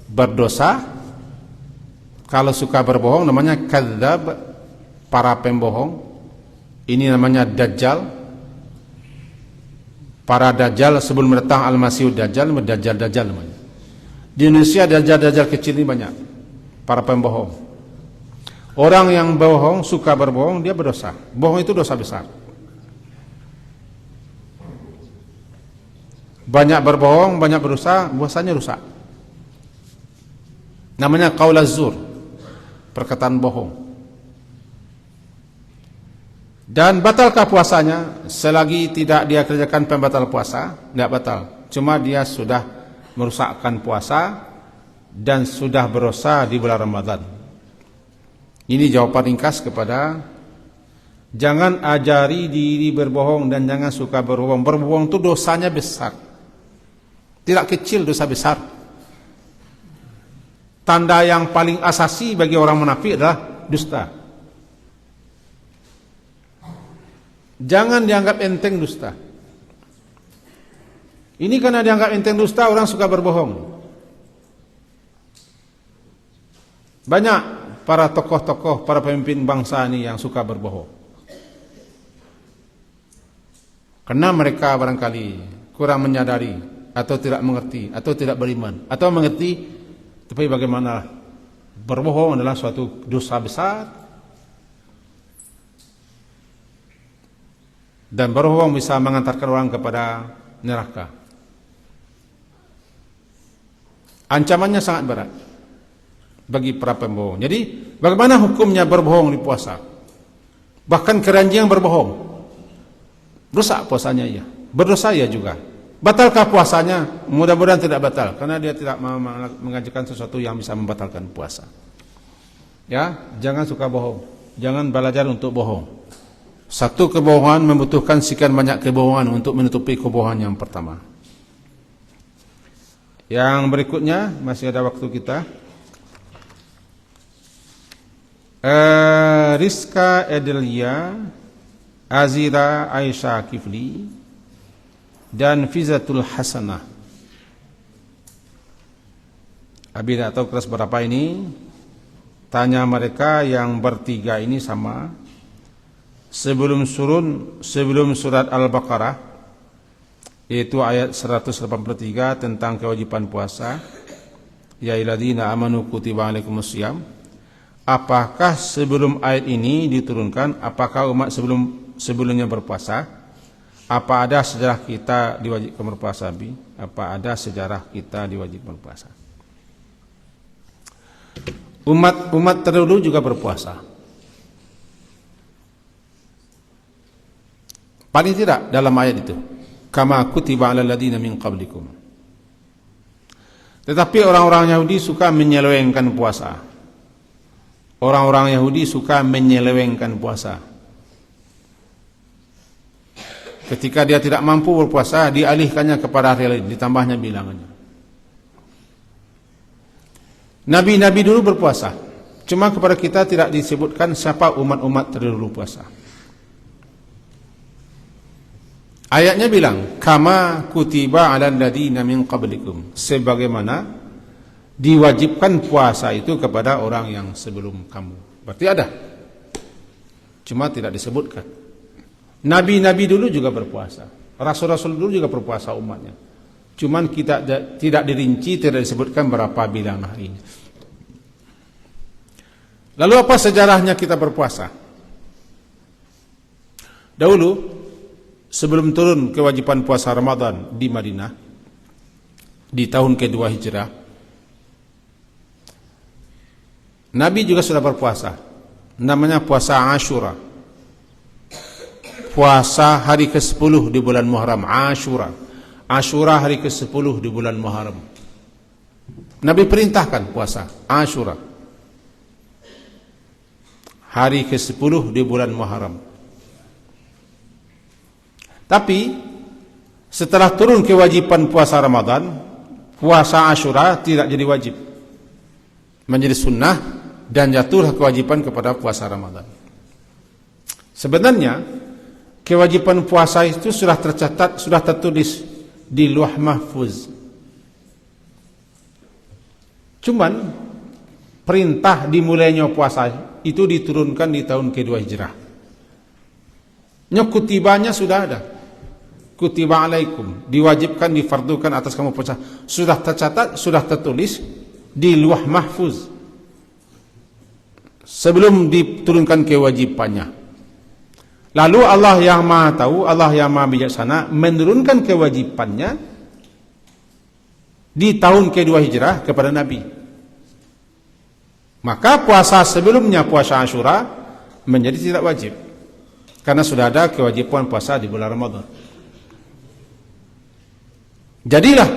Speaker 1: Berdosa. Kalau suka berbohong namanya kadzdzab, para pembohong. Ini namanya dajjal. Para dajjal sebelum datang Al-Masihud Dajjal namanya. Di Indonesia dajjal-dajjal kecil ini banyak, para pembohong. Orang yang bohong, suka berbohong, dia berdosa. Bohong itu dosa besar. Banyak berbohong, banyak berdosa, puasanya rusak. Namanya qaul az-zur, perkataan bohong. Dan batalkah puasanya? Selagi tidak dia kerjakan pembatal puasa, tidak batal. Cuma dia sudah merusakkan puasa dan sudah berdosa di bulan Ramadan. Ini jawaban ringkas kepada jangan ajari diri berbohong dan jangan suka berbohong. Berbohong itu dosanya besar, tidak kecil, dosa besar. Tanda yang paling asasi bagi orang munafik adalah dusta. Jangan dianggap enteng dusta. Ini karena dianggap enteng dusta, orang suka berbohong. Banyak para tokoh-tokoh, para pemimpin bangsa ini yang suka berbohong. Karena mereka barangkali kurang menyadari, atau tidak mengerti, atau tidak beriman, atau mengerti, tapi bagaimana berbohong adalah suatu dosa besar. Dan berbohong bisa mengantarkan orang kepada neraka. Ancamannya sangat berat bagi para pembohong. Jadi bagaimana hukumnya berbohong di puasa? Bahkan keranjang berbohong, rusak puasanya ia, berdosa ia juga. Batalkah puasanya? Mudah-mudahan tidak batal, karena dia tidak mengajarkan sesuatu yang bisa membatalkan puasa. Ya, jangan suka bohong, jangan belajar untuk bohong. Satu kebohongan membutuhkan sekian banyak kebohongan untuk menutupi kebohongan yang pertama. Yang berikutnya, masih ada waktu kita. Rizka Edelia, Azira Aisyah Kifli, dan Fizatul Hasanah. Abi tidak tahu kelas berapa ini. Tanya mereka yang bertiga ini sama. Sebelum surat Al-Baqarah, yaitu ayat 183 tentang kewajiban puasa, ya ayyuhalladzina amanu kutiba alaikumusiyam. Apakah sebelum ayat ini diturunkan, apakah umat sebelumnya berpuasa? Apa ada sejarah kita diwajibkan berpuasa, Bi? Apa ada sejarah kita diwajibkan berpuasa? Umat terdahulu juga berpuasa. Paling tidak dalam ayat itu, kama kutiba 'alal ladzina min qablikum. Tetapi orang-orang Yahudi suka menyelewengkan puasa. Orang-orang Yahudi suka menyelewengkan puasa. Ketika dia tidak mampu berpuasa, dialihkannya kepada hari lain, ditambahnya bilangannya. Nabi-nabi dulu berpuasa, cuma kepada kita tidak disebutkan siapa umat-umat terdahulu puasa. Ayatnya bilang, kama kutiba 'alal ladzina min qablikum, sebagaimana diwajibkan puasa itu kepada orang yang sebelum kamu. Berarti ada, cuma tidak disebutkan. Nabi-nabi dulu juga berpuasa, rasul-rasul dulu juga berpuasa umatnya, cuman kita tidak dirinci, tidak disebutkan berapa bilangan harinya. Lalu apa sejarahnya kita berpuasa? Dahulu sebelum turun kewajiban puasa Ramadan di Madinah di tahun kedua Hijrah, Nabi juga sudah berpuasa, namanya puasa Ashura, puasa hari ke-10 di bulan Muharram. Ashura hari ke-10 di bulan Muharram. Nabi perintahkan puasa Ashura, hari ke-10 di bulan Muharram. Tapi setelah turun kewajiban puasa Ramadan, puasa Ashura tidak jadi wajib, menjadi sunnah, dan jatuhlah kewajiban kepada puasa Ramadan. Sebenarnya kewajiban puasa itu sudah tercatat, sudah tertulis di Lauh Mahfuz. Cuman perintah dimulainya puasa itu diturunkan di tahun kedua Hijrah. Kutibanya sudah ada. Kutiba alaikum, diwajibkan, difardukan atas kamu puasa. Sudah tercatat, sudah tertulis di Lauh Mahfuz sebelum diturunkan kewajibannya. Lalu Allah yang Maha Tahu, Allah yang Maha Bijaksana menurunkan kewajibannya di tahun kedua Hijrah kepada Nabi. Maka puasa sebelumnya, puasa Ashura, menjadi tidak wajib, karena sudah ada kewajiban puasa di bulan Ramadan. Jadilah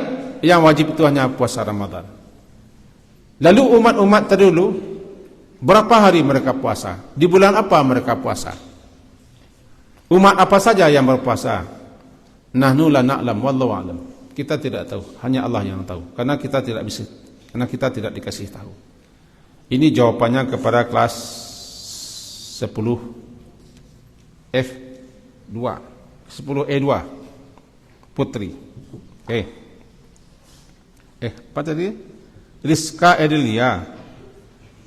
Speaker 1: yang wajib itu hanya puasa Ramadan. Lalu umat-umat terdahulu berapa hari mereka puasa? Di bulan apa mereka puasa? Umat apa saja yang berpuasa? Nahnu la na'lam wallahu a'lam. Kita tidak tahu, hanya Allah yang tahu. Karena kita tidak dikasih tahu. Ini jawabannya kepada kelas 10 F2, 10E2 Putri. Apa tadi? Rizka Edelia.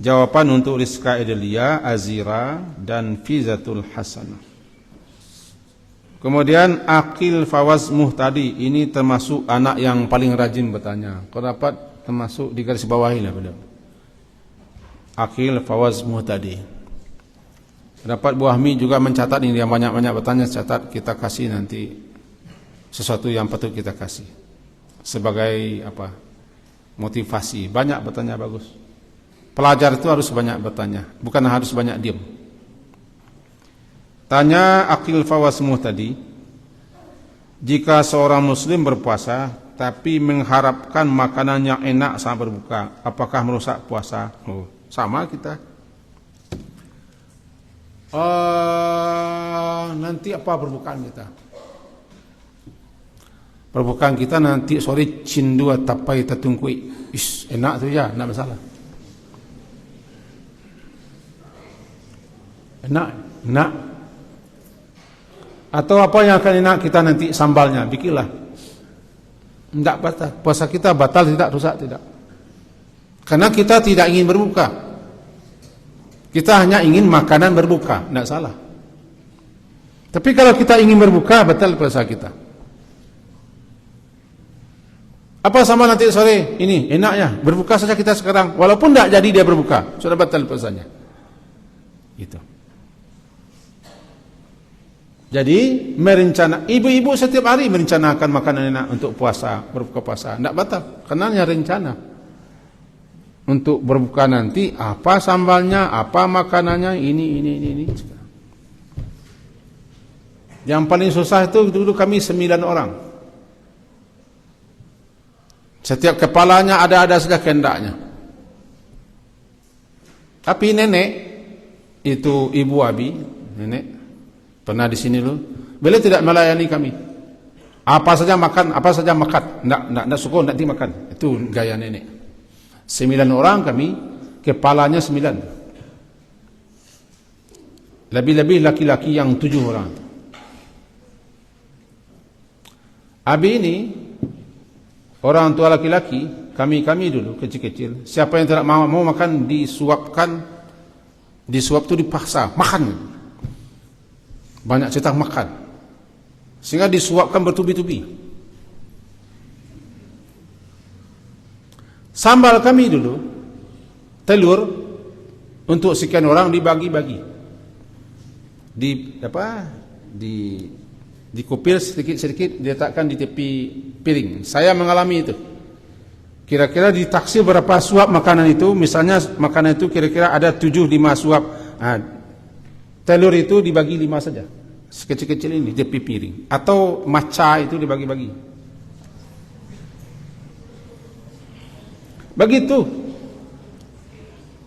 Speaker 1: Jawaban untuk Rizka Edelia, Azira, dan Fizatul Hasanah. Kemudian Aqil Fawaz Muhtadi, ini termasuk anak yang paling rajin bertanya. Kalau dapat termasuk di garis bawahi lah beliau. Aqil Fawaz Muhtadi. Dapat Bu Ahmi juga mencatat ini, yang banyak-banyak bertanya, catat, kita kasih nanti sesuatu yang patut kita kasih sebagai apa? Motivasi. Banyak bertanya, bagus. Pelajar itu harus banyak bertanya, bukan harus banyak diam. Tanya Akil Fawasmuh tadi, jika seorang muslim berpuasa tapi mengharapkan makanan yang enak saat berbuka, apakah merusak puasa? Oh, sama kita. Nanti apa berbukaan kita? Berbukaan kita nanti sore cindu tapai tatungkui. Enak tu ya, enggak masalah. Enak. Atau apa yang akan enak kita nanti sambalnya, bikinlah. Enggak batal. Puasa kita batal tidak, rusak tidak. Karena kita tidak ingin berbuka. Kita hanya ingin makanan berbuka, enggak salah. Tapi kalau kita ingin berbuka, batal puasa kita. Apa sama nanti sore ini enaknya berbuka saja kita sekarang, walaupun tidak jadi dia berbuka, sudah batal puasanya. Gitu. Jadi merencana, ibu-ibu setiap hari merencanakan makanan enak untuk puasa, berbuka puasa, tidak batal, karena hanya rencana untuk berbuka nanti apa sambalnya, apa makanannya, ini. Yang paling susah itu dulu kami 9 orang. Setiap kepalanya ada saja kehendaknya. Tapi nenek itu ibu Abi, nenek pernah di sini loh. Beliau tidak melayani kami. Apa saja makan. Enggak suka nanti makan. Itu gaya nenek. 9 orang kami, kepalanya 9. Lebih-lebih laki-laki yang 7 orang. Abi ini orang tua laki-laki, kami dulu kecil-kecil, siapa yang tidak mau makan disuap itu dipaksa makan, banyak cetak makan, sehingga disuapkan bertubi-tubi. Sambal kami dulu, telur untuk sekian orang dibagi-bagi, dikupil sedikit-sedikit, diletakkan di tepi piring. Saya mengalami itu. Kira-kira ditaksir berapa suap makanan itu. Misalnya makanan itu kira-kira ada 7-5 suap. Telur itu dibagi 5 saja. Sekecil-kecil ini di tepi piring. Atau maca itu dibagi-bagi. Begitu.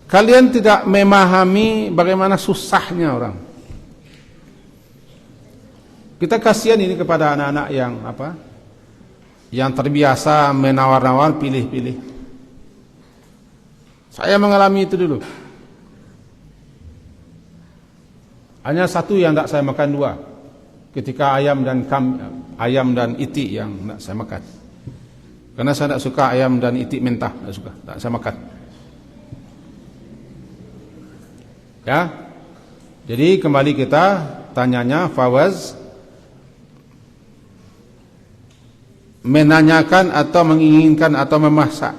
Speaker 1: Kalian tidak memahami bagaimana susahnya orang. Kita kasihan ini kepada anak-anak yang terbiasa menawar-nawar, pilih-pilih. Saya mengalami itu dulu. Hanya satu yang tidak saya makan, 2. Ketika ayam dan itik yang tidak saya makan. Karena saya tidak suka ayam dan itik mentah, tidak saya makan. Ya. Jadi kembali kita tanyanya Fawaz, menanyakan atau menginginkan atau memasak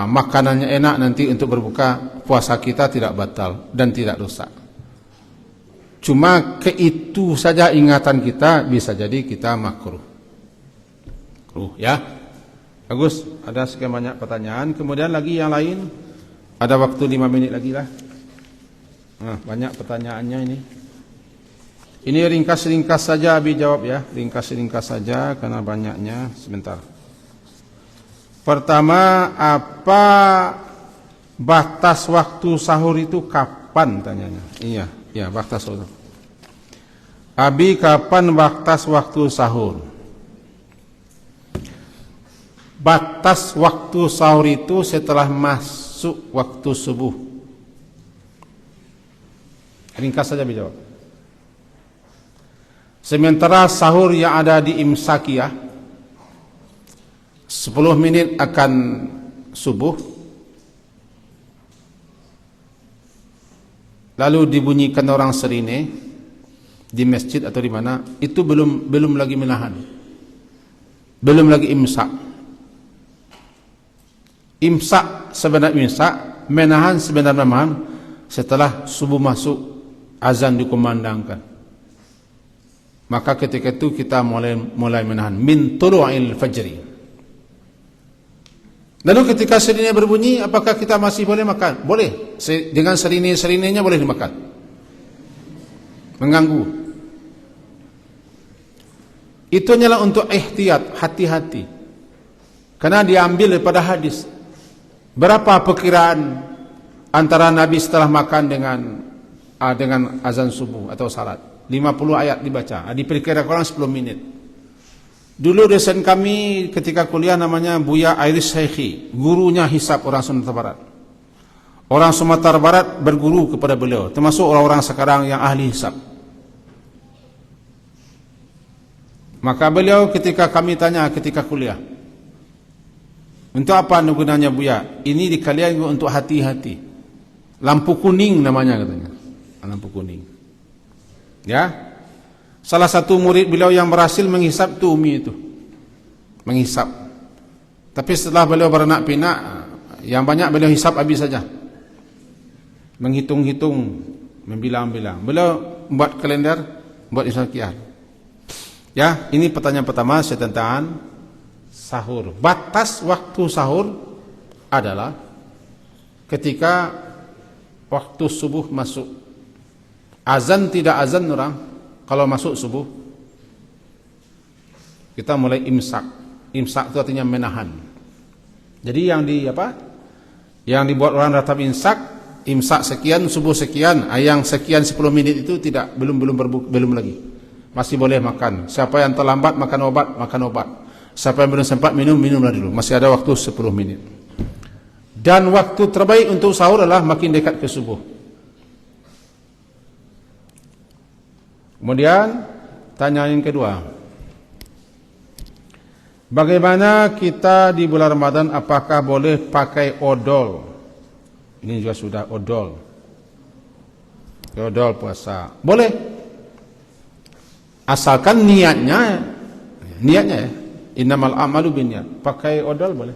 Speaker 1: makanannya enak nanti untuk berbuka, puasa kita tidak batal dan tidak rusak. Cuma ke itu saja ingatan kita, bisa jadi kita makruh. Ya. Bagus, ada sekian banyak pertanyaan. Kemudian lagi yang lain, ada waktu 5 menit lagi lah. Banyak pertanyaannya ini. Ini ringkas-ringkas saja Abi jawab ya, ringkas-ringkas saja karena banyaknya. Sebentar. Pertama, apa batas waktu sahur itu kapan tanyanya? Iya, batas waktu. Abi, kapan batas waktu sahur? Batas waktu sahur itu setelah masuk waktu subuh. Ringkas saja Abi jawab. Sementara sahur yang ada di imsakiyah 10 menit akan subuh, lalu dibunyikan orang serine di masjid atau di mana, itu belum lagi menahan, belum lagi imsak. Imsak sebenarnya menahan sebenarnya setelah subuh masuk, azan dikumandangkan. Maka ketika itu kita mulai menahan min tulu'il fajri. Lalu ketika serine berbunyi, apakah kita masih boleh makan? Boleh. Dengan serine-serinenya boleh dimakan. mengganggu. Itu hanyalah untuk ihtiyat, hati-hati. Karena diambil daripada hadis. Berapa perkiraan antara Nabi setelah makan dengan azan subuh atau salat? 50 ayat dibaca. Diperkirakan 10 menit. Dulu dosen kami ketika kuliah namanya Buya Iris Syekhi, gurunya hisab orang Sumatera Barat. Orang Sumatera Barat berguru kepada beliau, termasuk orang-orang sekarang yang ahli hisab. Maka beliau ketika kami tanya ketika kuliah, untuk apa gunanya Buya? Ini di kalian untuk hati-hati. Lampu kuning namanya katanya. Lampu kuning. Ya. Salah satu murid beliau yang berhasil menghisap itu Umi itu. Menghisap. Tapi setelah beliau beranak pinak, yang banyak beliau hisap habis saja. Menghitung-hitung, membilang-bilang. Beliau buat kalender, buat isyakiah. Ya, ini pertanyaan pertama saya tentang sahur. Batas waktu sahur adalah ketika waktu subuh masuk. Azan tidak azan orang, kalau masuk subuh kita mulai imsak. Imsak itu artinya menahan. Jadi yang dibuat orang datang imsak sekian, subuh sekian, yang sekian 10 menit itu belum lagi. Masih boleh makan. Siapa yang terlambat makan obat. Siapa yang belum sempat minumlah dulu. Masih ada waktu 10 menit. Dan waktu terbaik untuk sahur adalah makin dekat ke subuh. Kemudian tanya yang kedua, bagaimana kita di bulan Ramadan, apakah boleh pakai odol? Ini juga sudah odol. Odol puasa boleh, asalkan niatnya ya. Innamal a'malu binniyat. Pakai odol boleh,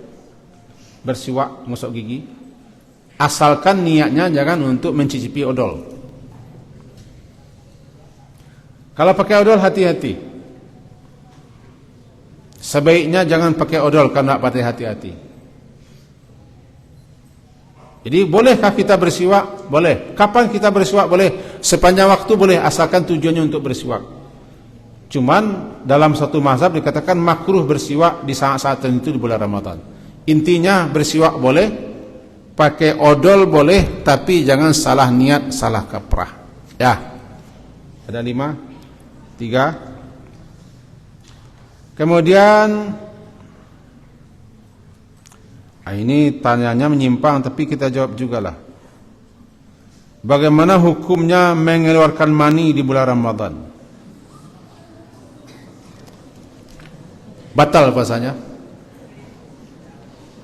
Speaker 1: bersiwak, gosok gigi, asalkan niatnya jangan untuk mencicipi odol. Kalau pakai odol hati-hati. Sebaiknya jangan pakai odol kalau nak pakai hati-hati. Jadi bolehkah kita bersiwak? Boleh. Kapan kita bersiwak? Boleh. Sepanjang waktu boleh, asalkan tujuannya untuk bersiwak. Cuman dalam satu mazhab dikatakan makruh bersiwak di saat-saat tertentu di bulan Ramadan. Intinya bersiwak boleh, pakai odol boleh, tapi jangan salah niat, salah kaprah. Ya. Ada 5. 3. Kemudian ini tanyanya menyimpang, tapi kita jawab jugalah. Bagaimana hukumnya mengeluarkan mani di bulan Ramadan? Batal puasanya?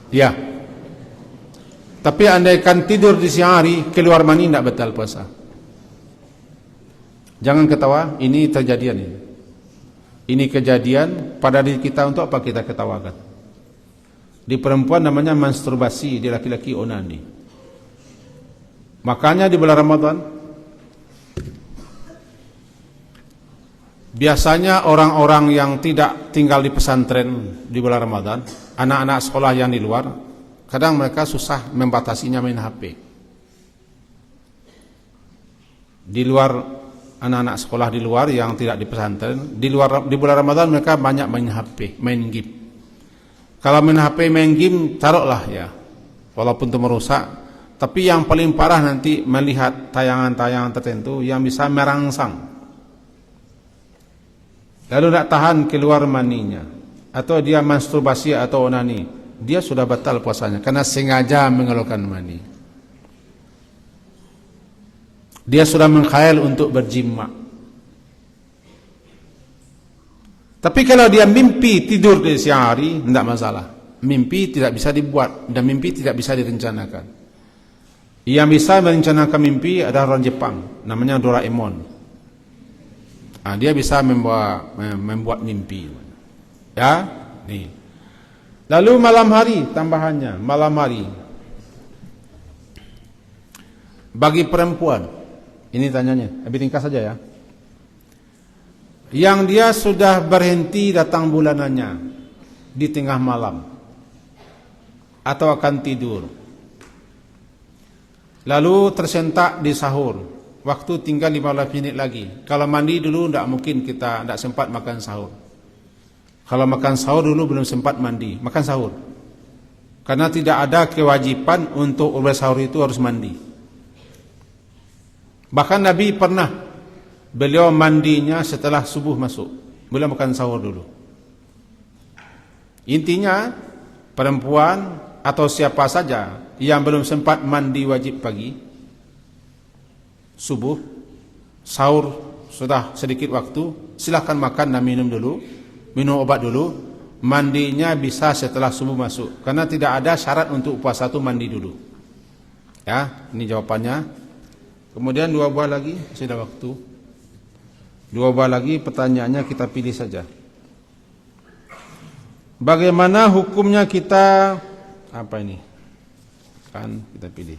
Speaker 1: Ya. Tapi andaikan tidur di siang hari keluar mani, tidak batal puasa. Jangan ketawa, ini terjadian ini. Ini kejadian pada diri kita, untuk apa kita ketawakan? Di perempuan namanya masturbasi, di laki-laki onani. Makanya di bulan Ramadan biasanya orang-orang yang tidak tinggal di pesantren di bulan Ramadan, anak-anak sekolah yang di luar, kadang mereka susah membatasinya main HP. Di luar, anak-anak sekolah di luar yang tidak di pesantren, di bulan Ramadan mereka banyak main HP, main game. Kalau main HP, main game, taruhlah ya, walaupun itu merusak, tapi yang paling parah nanti melihat tayangan-tayangan tertentu yang bisa merangsang, lalu tidak tahan keluar maninya, atau dia masturbasi atau onani, dia sudah batal puasanya karena sengaja mengeluarkan mani. Dia sudah mengkhayal untuk berjima. Tapi kalau dia mimpi tidur di siang hari, tidak masalah. Mimpi tidak bisa dibuat dan mimpi tidak bisa direncanakan. Yang bisa merencanakan mimpi adalah orang Jepang, namanya Doraemon. Dia bisa membuat mimpi. Ya, nih. Lalu malam hari, tambahannya malam hari. Bagi perempuan, ini tanyanya, lebih ringkas saja ya. Yang dia sudah berhenti datang bulanannya di tengah malam atau akan tidur, lalu tersentak di sahur, waktu tinggal 15 menit lagi. Kalau mandi dulu tidak mungkin, kita tidak sempat makan sahur. Kalau makan sahur dulu belum sempat mandi, makan sahur. Karena tidak ada kewajiban untuk bersahur itu harus mandi. Bahkan Nabi pernah, beliau mandinya setelah subuh masuk, beliau makan sahur dulu. Intinya perempuan atau siapa saja yang belum sempat mandi wajib pagi, subuh, sahur sudah sedikit waktu, silahkan makan dan minum dulu, minum obat dulu. Mandinya bisa setelah subuh masuk, karena tidak ada syarat untuk puasa itu mandi dulu. Ya, ini jawabannya. Kemudian 2 buah lagi, sudah waktu. 2 buah lagi, pertanyaannya kita pilih saja. Bagaimana hukumnya kita, apa ini? Kan kita pilih.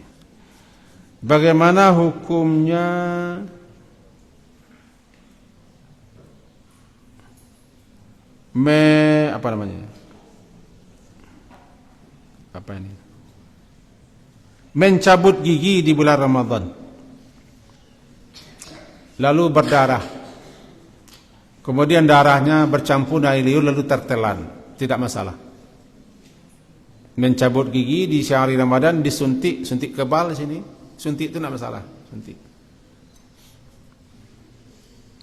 Speaker 1: Bagaimana hukumnya apa namanya? Apa ini? Mencabut gigi di bulan Ramadan. Lalu berdarah. Kemudian darahnya bercampur air liur lalu tertelan, tidak masalah. Mencabut gigi di siang hari Ramadan, disuntik, suntik kebal di sini. Suntik itu tidak masalah, suntik.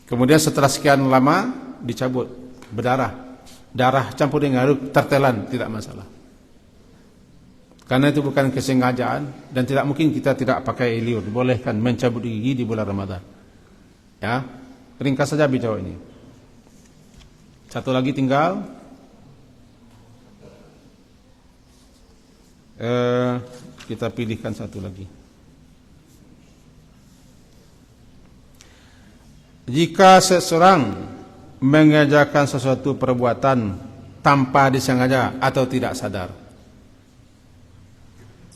Speaker 1: Kemudian setelah sekian lama dicabut, berdarah. Darah campur dengan air tertelan, tidak masalah. Karena itu bukan kesengajaan dan tidak mungkin kita tidak pakai air liur. Bolehkan mencabut gigi di bulan Ramadan. Ya, ringkas saja bicara ini. Satu lagi tinggal. Kita pilihkan satu lagi. Jika seseorang mengerjakan sesuatu perbuatan tanpa disengaja atau tidak sadar.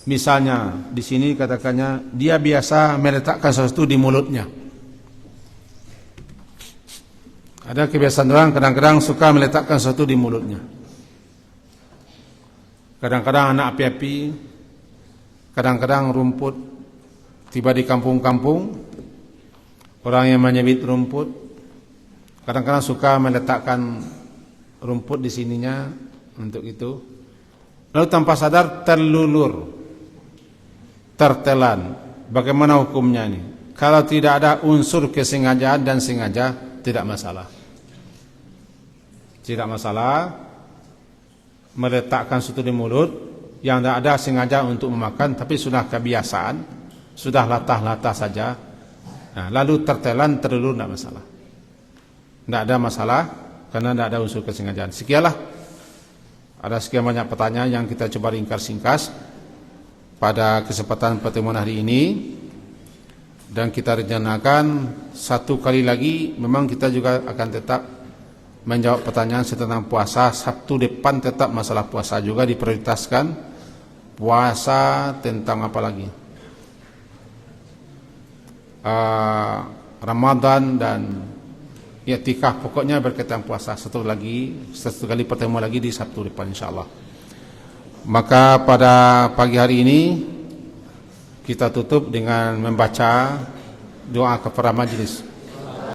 Speaker 1: Misalnya di sini katakannya dia biasa meletakkan sesuatu di mulutnya. Ada kebiasaan orang kadang-kadang suka meletakkan sesuatu di mulutnya. Kadang-kadang anak api-api, kadang-kadang rumput. Tiba di kampung-kampung, orang yang menyebit rumput kadang-kadang suka meletakkan rumput di sininya untuk itu. Lalu tanpa sadar terlulur, tertelan. Bagaimana hukumnya ini? Kalau tidak ada unsur kesengajaan dan sengaja, tidak masalah. Tidak masalah meletakkan sesuatu di mulut yang tidak ada sengaja untuk memakan, tapi sudah kebiasaan, sudah latah-latah saja. Nah, lalu tertelan, terlulur, tidak masalah. Tidak ada masalah karena tidak ada unsur kesengajaan. Sekianlah, ada sekian banyak pertanyaan yang kita coba ringkas-ringkas pada kesempatan pertemuan hari ini, dan kita rencanakan satu kali lagi memang kita juga akan tetap menjawab pertanyaan tentang puasa. Sabtu depan tetap masalah puasa juga diprioritaskan. Puasa tentang apa lagi? Ramadan dan i'tikaf, pokoknya berkaitan puasa. Satu kali pertemuan lagi di Sabtu depan insyaallah. Maka pada pagi hari ini kita tutup dengan membaca doa kepada majelis.